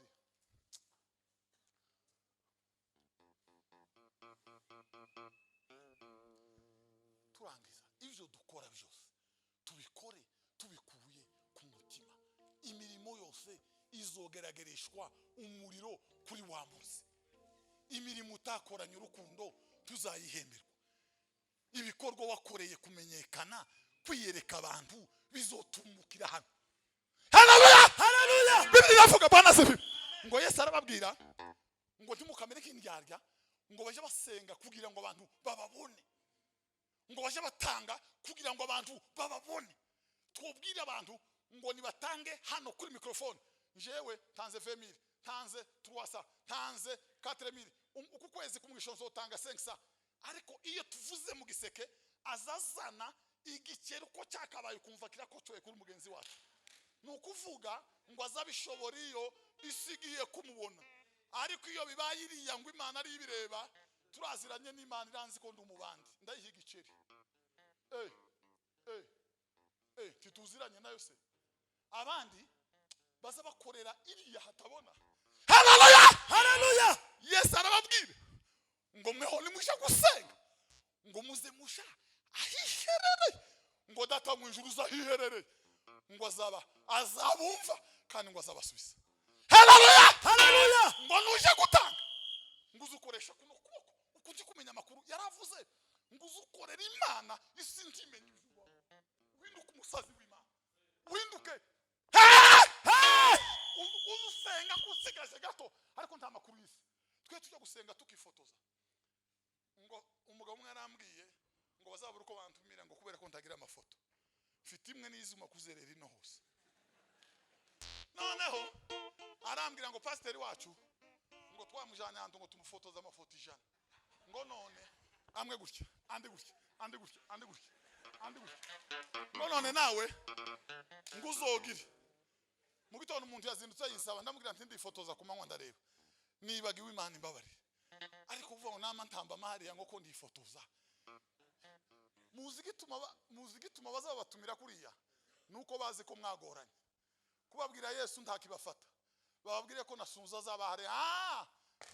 turangiza ibyo dukora byose tubikore tubikuye ku mutima. Imirimo yose izogeragereshwa umuriro kuri wa munsi. Imirimo utakoranye urukundo tuzayihemberwa. Ibikorwa wakoreye kumenyekana kwiyereka abantu bizotumukira hano. Haleluya, haleluya. Bibiri iravuga Bwana sefi ngo Yesu arababwira ngo ntimukamere nk'indyarya, ngo baje basenga kugira ngo abantu bababone, ngo baje batanga kugira ngo abantu bababone. Twobwira abantu ngo nibatange hano kuri microphone. Jewe tanze 20,000, tanze 300, tanze 4,000. Uku kwezi kumwishozo tanga 500. Ariko iyo tuvuze mu giseke azazana igikero ko cyakabaye kumva kirakocoye kuri mugenzi wacu. Nukuvuga ngo azabishobora iyo isigiye kumubona. Ariko iyo bibaye iriya ngo Imana ari ibireba, turaziranye n'Imana iranzi ko ndumubandi ndayiha igiceri. Tituziranye nayo se. Abandi baza bakorera iriya hatabona. Haleluya, haleluya. Yesu arababwira ngo mweho nimusha gusenga, ngo muze musha ahiherere, ngo data mu ijuru uzahiherere, ngo azabumva kandi ngo azabasubiza. Haleluya, haleluya. Ngo nuje gutanga, ngo uzukoresha kuno kuboko ukunze kumenya amakuru yaravuze, ngo uzukorera Imana isi ntimenye izuba. Winduke umusazi w'Imana, winduke usenga kusigaje gato, ariko nta makuru y'isi. Twe tujya gusenga tukifotoza. Ngo umugabo umwe arambwiye ngo bazabura uko bantumira ngo kubera ko ntagira amafoto. Mfite imwe n'izuma kuzerera ino hose. Noneho arambwira ngo pasiteri wacu ngo twamujanye hantu ngo tumufotoza amafoto 100. Ngo none amwe gutya, andi gutya, andi gutya, andi gutya, andi gutya. Ngo none nawe ngo uzogire. Mu gitondo umuntu yazindutse yisaba, ndamubwira nti ndifotoza ku manywa ndareba. Nibagiwe Imana imbabare. Ariko uvuga ngo nama ntamba mahari yango ko ndifotoza. Muzigituma bazabatumira kuriya nuko bazi ko mwagoranye. Kubabwira Yesu ntakibafata. Bababwire ko nasunza zabahare.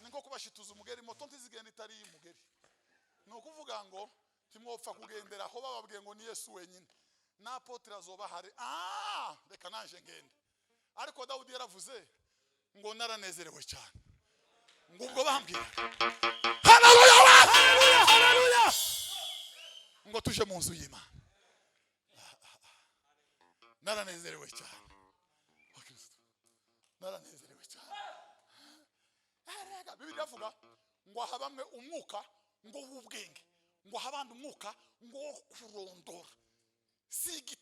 Niko kubashituza umugeri moto ntizigenda itari umugeri. No kuvuga ngo timwopfa kugendera aho bababwiye ngo ni Yesu wenyine. Na apotre azobahare. Reka nanje ngende. Ariko Dawudi yaravuze ngo naranezerewe cyane. Ngo ubwo bambwira haleluya, haleluya, haleluya. Ngo tuje mu nzu y'Imana. Naranezerewe cyane. Naranezerewe cyane. Bibiri avuga ngo habamwe umwuka ngo w'ubwenge, ngo habandi umwuka ngo kurondora. Sigi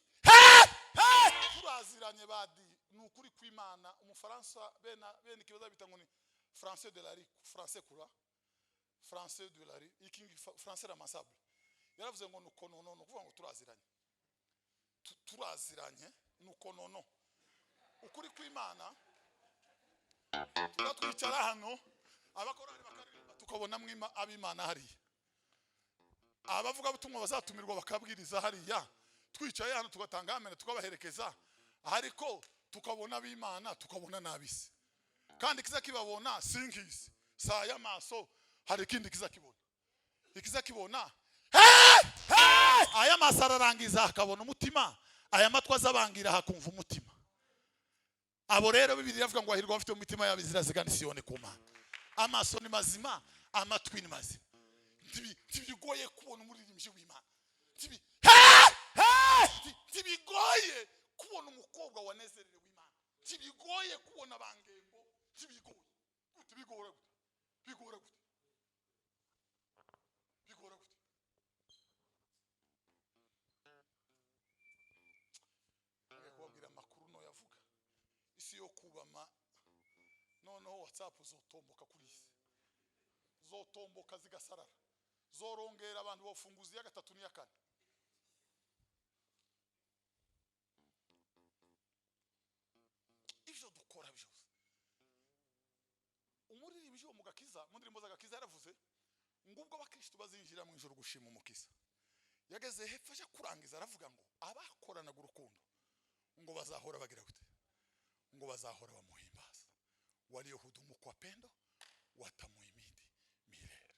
turaziranye badi nukuri kw'Imana. Umufaransa bene kibaza bita ngo ni français de la rue, français quoi? Français de la rue, ikingi français ramassable. Yaravuze ngo nuko nono kuvuga ngo turaziranye. Turaziranye nuko nono. Ukuri kw'Imana turatwicara hano abakorari bakaririmba tukabona mwima ab'Imana hariya. Abavuga butumwa bazatumirwa bakabwiriza hariya. Twicaye hano tugatanga amena tukabaherekeza. Ariko tukabona ab'Imana tukabona nabisi. Kandi kiza kibabona singisi saya maso hari kindi kiza kibona. Ikiza kibona aya masararangiza akabona umutima, aya matwa zabangira hakumva umutima. Abo rero Bibiri yavuga ngo ahirwa bafite umutima yabizira zigana Siyone ku Mana. Amaso ni mazima, amatwi ni mazima. Tibigoye kubona umuririmbyi w'Imana. Tibigoye kubona umukobwa wanezerewe w'Imana. Tibigoye kubona bangembo. Tibigoye. Bigora gute? Bigora gute? Bigora gute? Kubabwira amakuru no yavuga. Isi yo kubama noneho WhatsApp zotomboka kuri isi. Zotomboka zigasarara. Zorongera abantu bafunguzi ya gatatu n'iya kane. azakora byose. Umuririmbyi wo mu gakiza, mu ndirimbo z'agakiza yaravuze ngubwo abakristo bazinjira mu ijuru gushima umukiza. Yageze hepfo aje kurangiza aravuga ngo abakoranaga urukundo ngo bazahora bagira gute, ngo bazahora bamuhimbaza, waliohudumu kwa pendo watamuhimidi milele.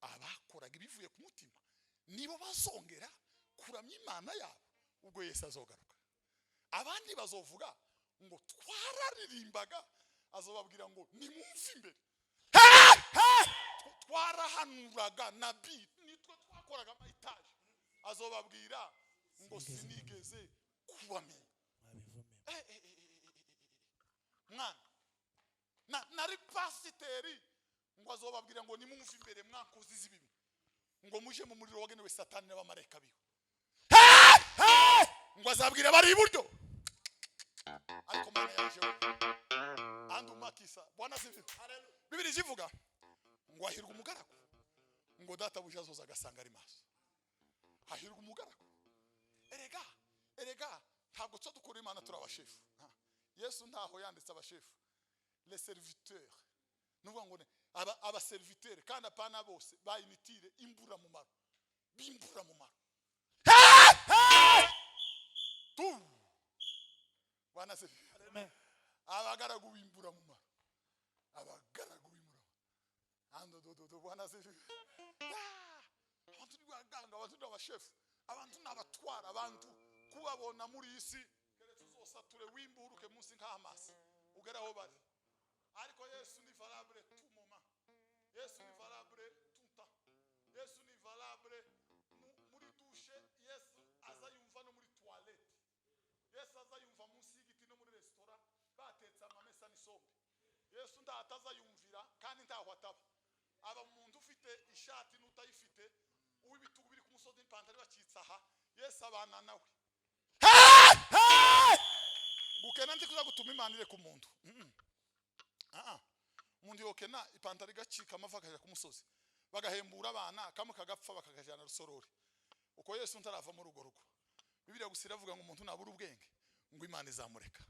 Abakoraga ibivuye ku mutima nibo bazongera kuramya Imana yabo ubwo Yesu azogaruka. Abandi bazovuga ngo twararirimbaga, azobabwira ngo nimumve imbere, twarahanuraga nabi, nitwe twakoraga amayitaje, azobabwira ngo sinigeze kubamenya. Mwana nari pasiteri, ngo azobabwira ngo nimumve imbere mwakoze izibibi, ngo muje mu muriro wagenewe Satani n'abamarayika biwe. Ngo azabwira bari iburyo, ariko Mana yaje andumakisa. Bwana sifiwe. Bibiri zivuga ngo ahirwa umugaragu ngo databuja azoza agasanga ari maso. Ahirwa umugaragu. Erega ntabwo tso dukora Imana turabashefu. Yesu ntaho yanditse abashefu, les serviteurs. Nuvuga ngo aba serviteurs kandi apana bose bayimitire imbura mu maro, bimbura mu maro. Tu Bwana sifiwe. Amen. Abagaragu bimbura mu maro, abagaragu bimbura ando do Bwana sifiwe. Abantu n'abaganga, abantu n'abashefu, abantu n'abatwara, abantu kubabona muri isi keretse uzosature wimburuke munsi nk'amasi ugeraho bari. Ariko Yesu ni valable tout moment, Yesu ni valable tout temps, Yesu ni valable muri douche, Yesu azayumva no muri toilette, Yesu azayumva munsi y'igiti no muri restaurant batetse amamesa n'isombe. Yesu ndatazayumvira kandi ntaho ataba. Aba umuntu ufite ishati n'utayifite, uw'ibitugu biri ku musozi n'ipantaro bacitsa aha, Yesu abana nawe. Gukena ndi kuza gutuma Imana ire ku muntu. Umuntu yokena ipantaro igacika amava akaja ku musozi, bagahembura abana kamwe kagapfa bakakajana rusorori. Uko Yesu ntarava muri ugo rugo. Bibiliya gusira avuga ngo umuntu nabura ubwenge ngo Imana izamureka.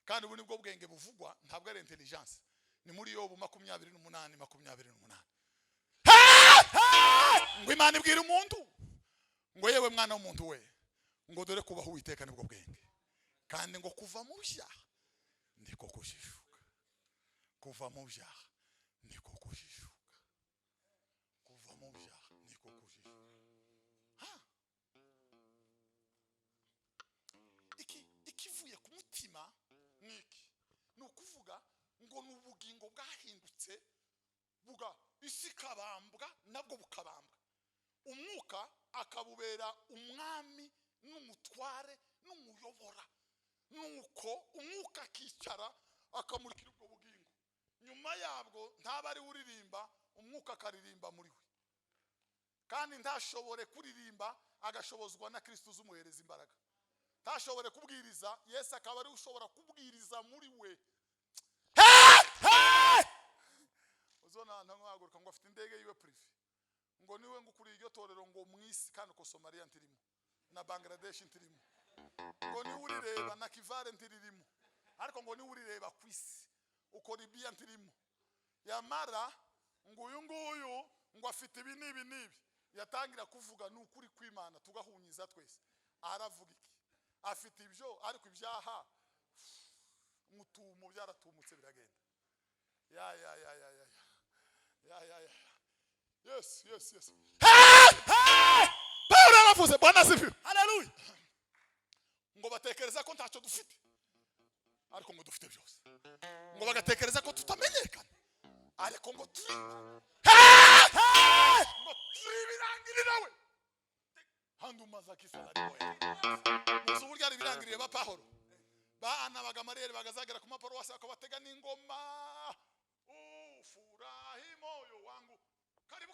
Kandi ubu nibwo bwenge buvugwa, ntabwo ari intelligence. Ni muri Yobu 28:28. Ngo Imana ibwira umuntu ngo yewe mwana w'umuntu we, ngo dore kubaho Uwiteka nibwo bwenge, kandi ngo kuva mu byaha niko kujijuka. Kuva mu byaha niko kujijuka. Kuva mu byaha niko kujijuka. Ikivuye ku mutima niki, nukuvuga ngo nubugingo bwahindutse buga isi kabambwa nabwo bukabambwa. Umwuka akabubera umwami n'umutware n'umuyobora. Nuko umwuka akicara akamurikira ubwo bugingo. Nyuma yabwo ntaba ari uririmba, umwuka akaririmba muri we. Kandi ntashobore kuririmba agashobozwa na Kristo uzumuhereza imbaraga. Ntashobore kubwiriza, Yesu akaba ari ushobora kubwiriza muri we. Uzona ntangaguruka ngo afite indege yiwe prive, ngo niwe ngo kuri iryo torero ngo mwisi kandi ko Somalia ntirimo na Bangladesh ntirimo, ngo ni urireba na Kivale ntiririmo, ariko ngo ni urireba kwisi uko Libya ntirimo. Yamara ngo uyu nguyu ngo afite ibi nibi yatangira kuvuga n'ukuri kw'Imana tugahunyiza twese. Aravuga iki? Afite ibyo ariko ibyaha mutumo byaratumutse biragenda. Ya yes. Paulo aravuze. Bwana sifiwe. Haleluya. Ngo batekereza ko ntacyo dufite, ariko ngo dufite byose. Ngo bagatekereza ko tutamenyekana, ariko ngo turi birangirira we. Handu mazakisa ariwe. Muzo burya ari birangirire ba Paulo. Baana bagamariyeri bagazagera ku maparuwasi akabatega n'ingoma. Furahi moyo wangu. Karibu.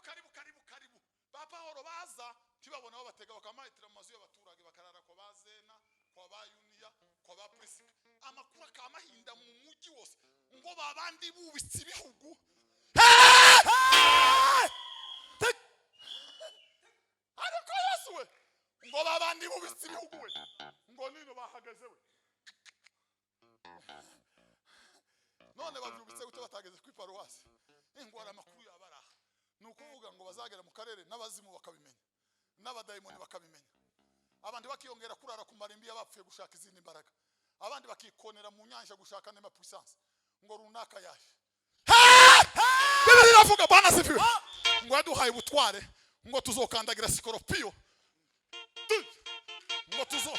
Ba Paulo baza tibabona aho batega bakamayitira mu mazu y'abaturage bakarara kwa bazena, kwa bayuniya, kwa ba Prisika. Amakuru akamahinda mu mujyi wose ngo babandi bubitse ibihugu. Ariko Yesu we ngo babandi bubitse ibihugu we ngo nino bahagaze we. none babyubitse gute batageze ku paruwasi ingwara makuru yabara nukuvuga ngo bazagera mu karere n'abazimu bakabimenya n'abadayimoni bakabimenya abandi bakiyongera kurara ku marimbi y'abapfuye gushaka izindi mbaraga abandi bakikonera mu nyanja gushaka nema puissance ngo runaka yaje Bibiri iravuga Bwana sifiwe ngo yaduhaye ubutware ngo tuzokandagira sikoropiyo ngo tuzo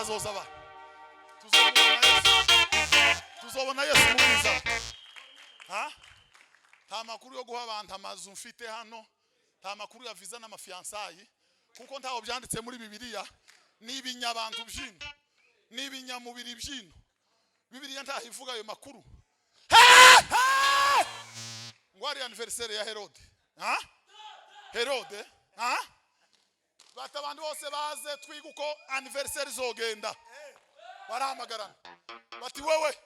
azozaba tuzobona Yesu mwiza nta makuru yo guha abantu amazu mfite hano nta makuru ya visa n'amafiansayi kuko ntaho byanditse muri Bibiliya n'ibinyabantu byino n'ibinyamubiri byino Bibiliya ntahivuga ayo makuru ngo ari anniversaire ya Herode bata abantu bose baze twiga uko anniversaire zogenda barahamagarana bati wewe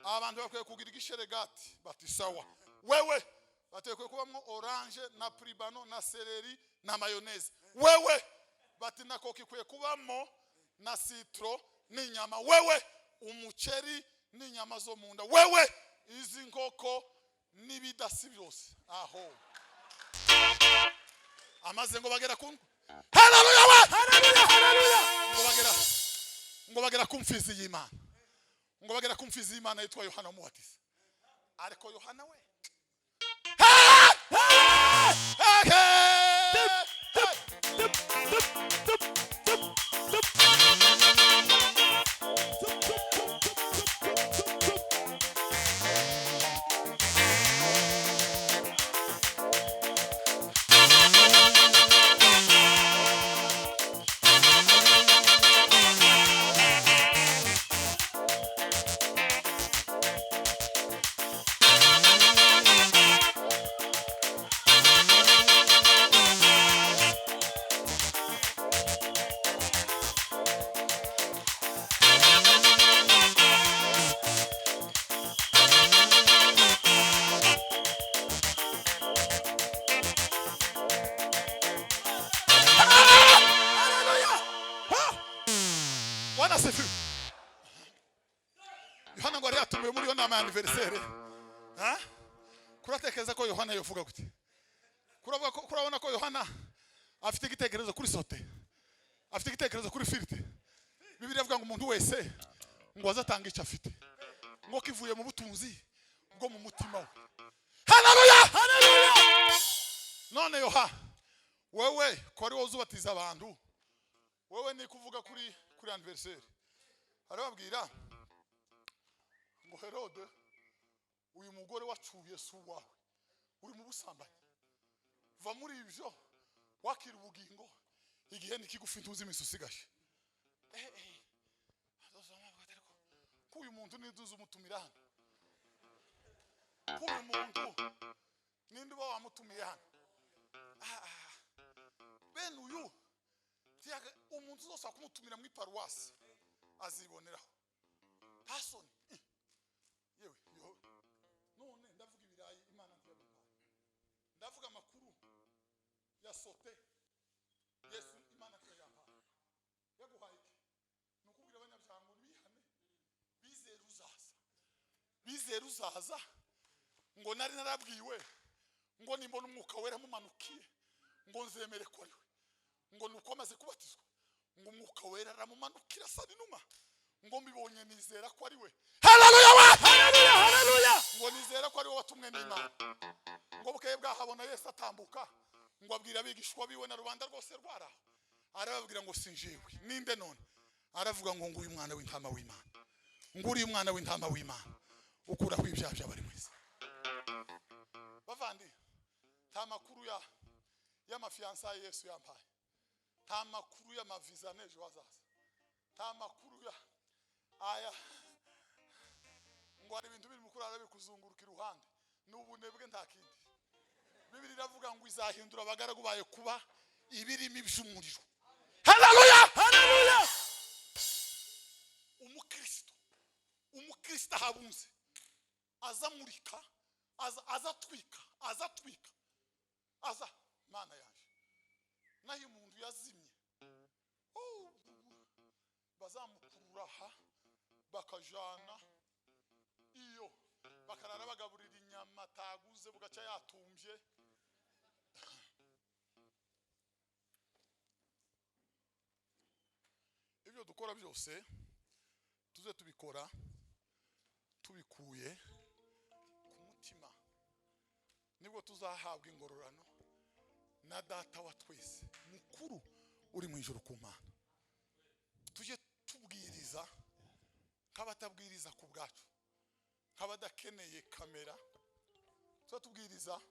abantu bakwiye kugira igisheregati bati sawa wewe batekwe kubamwo orange na pribano na celery na mayonnaise wewe bati nako kikwiye kubamo na citro n'inyama wewe umuceri n'inyama zo munda wewe izi nkoko n'ibidasi byose aho amaze ngo bagera ku Hallelujah! Hallelujah! Hallelujah! Ngo bagera kumfizi y'Imana. Ngo bagera kumfizi y'Imana yitwa Yohana Umubatiza. Ariko Yohana we. Yohana ngo yatumiwe muri yo nama anniversaire kuratekereza ko Yohana yovuga gute kurabona ko Yohana afite igitekerezo kuri sote afite igitekerezo kuri firite Bibiliya ivuga ngo umuntu wese ngo azatanga icyo afite ngo kivuye mu butunzi bwo mu mutima we Hallelujah hallelujah none wewe ko ari wozubatiza abantu wewe ni kuvuga kuri anniversaire arababwira ngo Herode uyu mugore wacuye suwawe uri mu busambanyi va muri ibyo wakira ubugingo igihe nikigufi ntuzi imisusigaje ko uyu muntu niduze umutumira hano ko uyu muntu ninde uba wamutumiye hano bene uyu umuntu zose akumutumira mu paruwasi aziboneraho hasoni yewe none ndavuga ibirayi Imana ntiyaduhaye ndavuga amakuru ya sote Yesu Imana ntiyaduhaye yaguhaye nukubwira abanyabyango bihane bizera uzaza ngo nari narabwiwe ngo nimbona umwuka wera mumanukiye ngo nzemere ko ariwe ngo nukomeze kubatizwa ngo umwuka wera aramumanukira sa n'inuma ngo mbibonye nizera ko ariwe Hallelujah hallelujah hallelujah ngo nizera ko ariwe watumwe n'Imana ngo bukeye bwahabona Yesu atambuka ngo abwira abigishwa biwe na rubanda rwose rwara arababwira ngo sinjewe ninde none aravuga ngo nguyu mwana w'intama w'Imana nguri umwana w'intama w'Imana ukuraho ibyaha by'abari mwese bavandi nta makuru y'amafiansa Yesu yampaye nta makuru y'amaviza n'ejo hazaza nta makuru aya ngo ari ibintu biri mukuru arabe kuzunguruka iruhande n'ubunebwe nta kindi. Bibiri iravuga ngo izahindura abagaragu bayo kuba ibirimi by'umuriro. Haleluya, haleluya. Umukristo ahabunze azamurika, azatwika, mana yaje. Naho umuntu yazimye, bazamukurura aha bakajana iyo bakarara bagaburira inyama taguze bugaca yatumbye. Ibyo dukora byose tuze tubikora tubikuye ku mutima, nibwo tuzahabwa ingororano na data wa twese mukuru uri mu ijuru ku Mana. Tuje tubwiriza nk'abatabwiriza ku bwacu, nk'abadakeneye kamera, tuze tubwiriza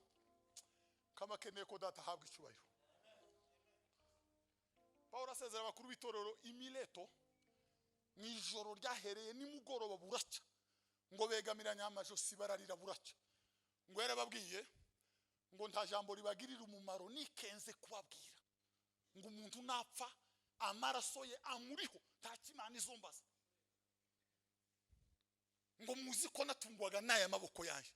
kamakeneye ko data ahabwa icyubahiro. Pawulo asezera abakuru b'itorero i Mileto mu ijoro ryahereye nimugoroba buraca, ngo begamiranya amajosi bararira buraca. Ngo yarababwiye ngo nta jambo ribagirira umumaro nikenze kubabwira, ngo umuntu napfa amaraso ye amuriho nta kimana izombaza, ngo muzi ko natungwaga n'aya maboko yanjye,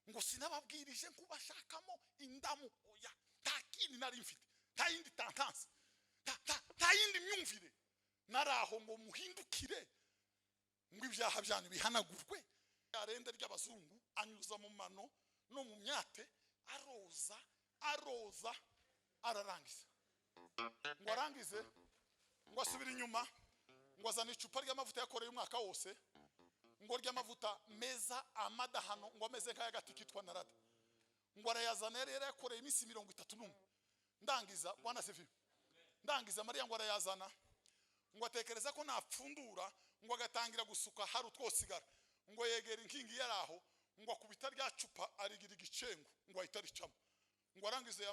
ngo sinababwirije kubashakamo indamu. Oya, nta kindi nari mfite, nta yindi tantansi, nta yindi myumvire naraho ngo muhindukire, ngo ibyaha byanyu bihanagurwe. Arende ry'abazungu anyuza mu mano no mu myate, aroza ararangiza. Ngo arangize, ngo asubira inyuma, ngo azana icupa ry'amavuta yakoreye umwaka wose, ngo ry'amavuta meza amadahano, ngo ameze nk'ayagati kitwa narada, ngo arayazana yari yakoreye iminsi 31. Ndangiza bwana sefi, ndangiza Mariya ngo arayazana, ngo atekereza ko napfundura, ngo agatangira gusuka hari utwosigara, ngo yegera inkingi yaraho, ngo akubita rya cupa arigira igicengo, ngo ahita ricamo. Ngo arangize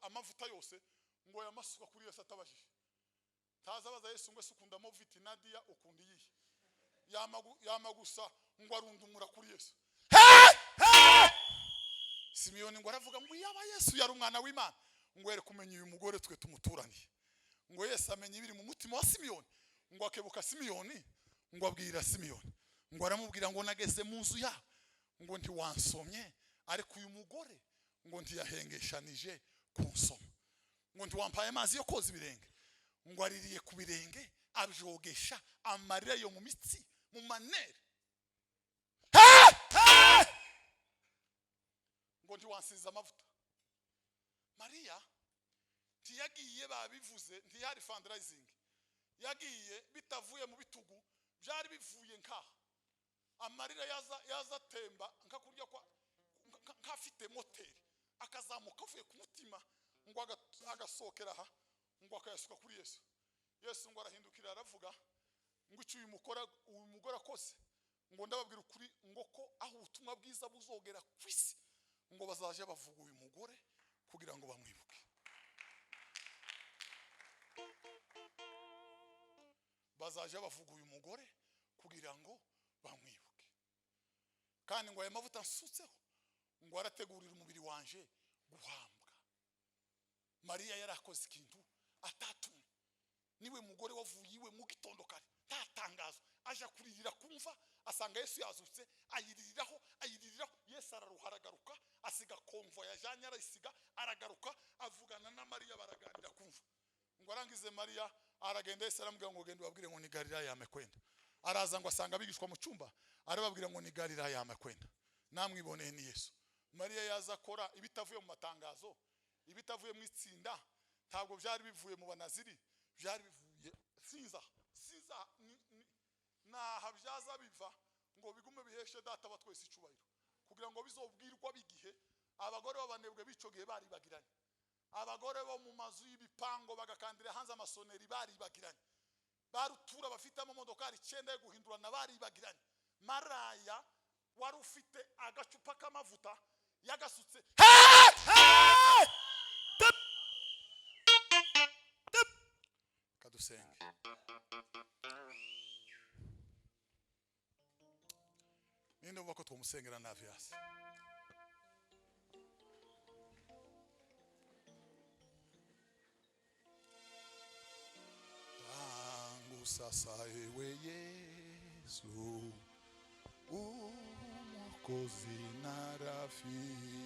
amavuta yose, ngo yamasuka kuri Yesu atabajije. Tazabaza Yesu ngo ukunda moviti Nadia ukundi yihe, yamagusa ngo arundumura kuri Yesu. Simiyoni ngo aravuga ngo yaba Yesu yari umwana w'Imana, ngo yere kumenya uyu mugore twe tumuturaniye. Ngo Yesu amenye ibiri mu mutima wa Simiyoni, ngo akebuka Simiyoni, ngo abwira Simiyoni, ngo aramubwira ngo nageze mu nzu ya, ngo ntiwansomye, ariko uyu mugore ngo ntiyahengeshanije kunsoma, ngo ntiwampaye amazi yo koza ibirenge, ngo aririye ku birenge abjogesha amarira yo mu mitsi mu manere, ngo ntiwansiza amavuta. Mariya ntiyagiye babivuze, ntiyari fundraising, yagiye bitavuye mu bitugu, byari bivuye nkaha. Amarira yaza temba nkakurya kwa nkafite moteri, akazamuka avuye ku mutima, ngo agasokera aha, ngo akayasuka kuri Yesu. Yesu ngo arahindukira aravuga ngo icyo uyu mugore akoze, ngo ndababwira ukuri ngo ko aho ubutumwa bwiza buzogera ku isi, ngo bazaje bavuga uyu mugore kugira ngo bamwibuke. Bazaje bavuga uyu mugore kugira ngo bamwibuke. Kandi ngo aya mavuta nsutseho, ngo arategurira umubiri wanje guhambwa. Mariya yarakoze ikintu atatumwe, niwe mugore wavuye iwe mu gitondo kare, ntatangazo, aje kuririra kumva, asanga Yesu yazutse, ayiririraho. Yesu araruharagaruka, asiga konvo yajanye arayisiga, aragaruka avugana na Mariya, baraganira kumva. Ngo arangize Mariya aragenda, Yesu aramubwira ngo genda ubabwire ngo ni Galilaya yamekwenda. Araza ngo asanga bigishwa mu cyumba, arababwira ngo ni Galilaya yamekwenda, namwiboneye ni Yesu. Mariya yaza akora ibitavuye mu matangazo, ibitavuye mu itsinda, ntabwo byari bivuye mu banaziri, byari bivuye sinza naha byaza biva, ngo bigume biheshe data wa twese icubahiro, kugira ngo bizobwirwa bigihe abagore b'abanebwe bico gihe bari bagiranye, abagore bo mu mazu y'ibipango bagakandira hanze amasoneri bari bagiranye, barutura bafite amamodokari 9 yo guhindurana bari bagiranye. Maraya wari ufite agacupa k'amavuta yagasutse, kadusenge. Ninde uvuga ko twomusengera na Avias? sasa ewe Yesu, Mwokozi na rafiki.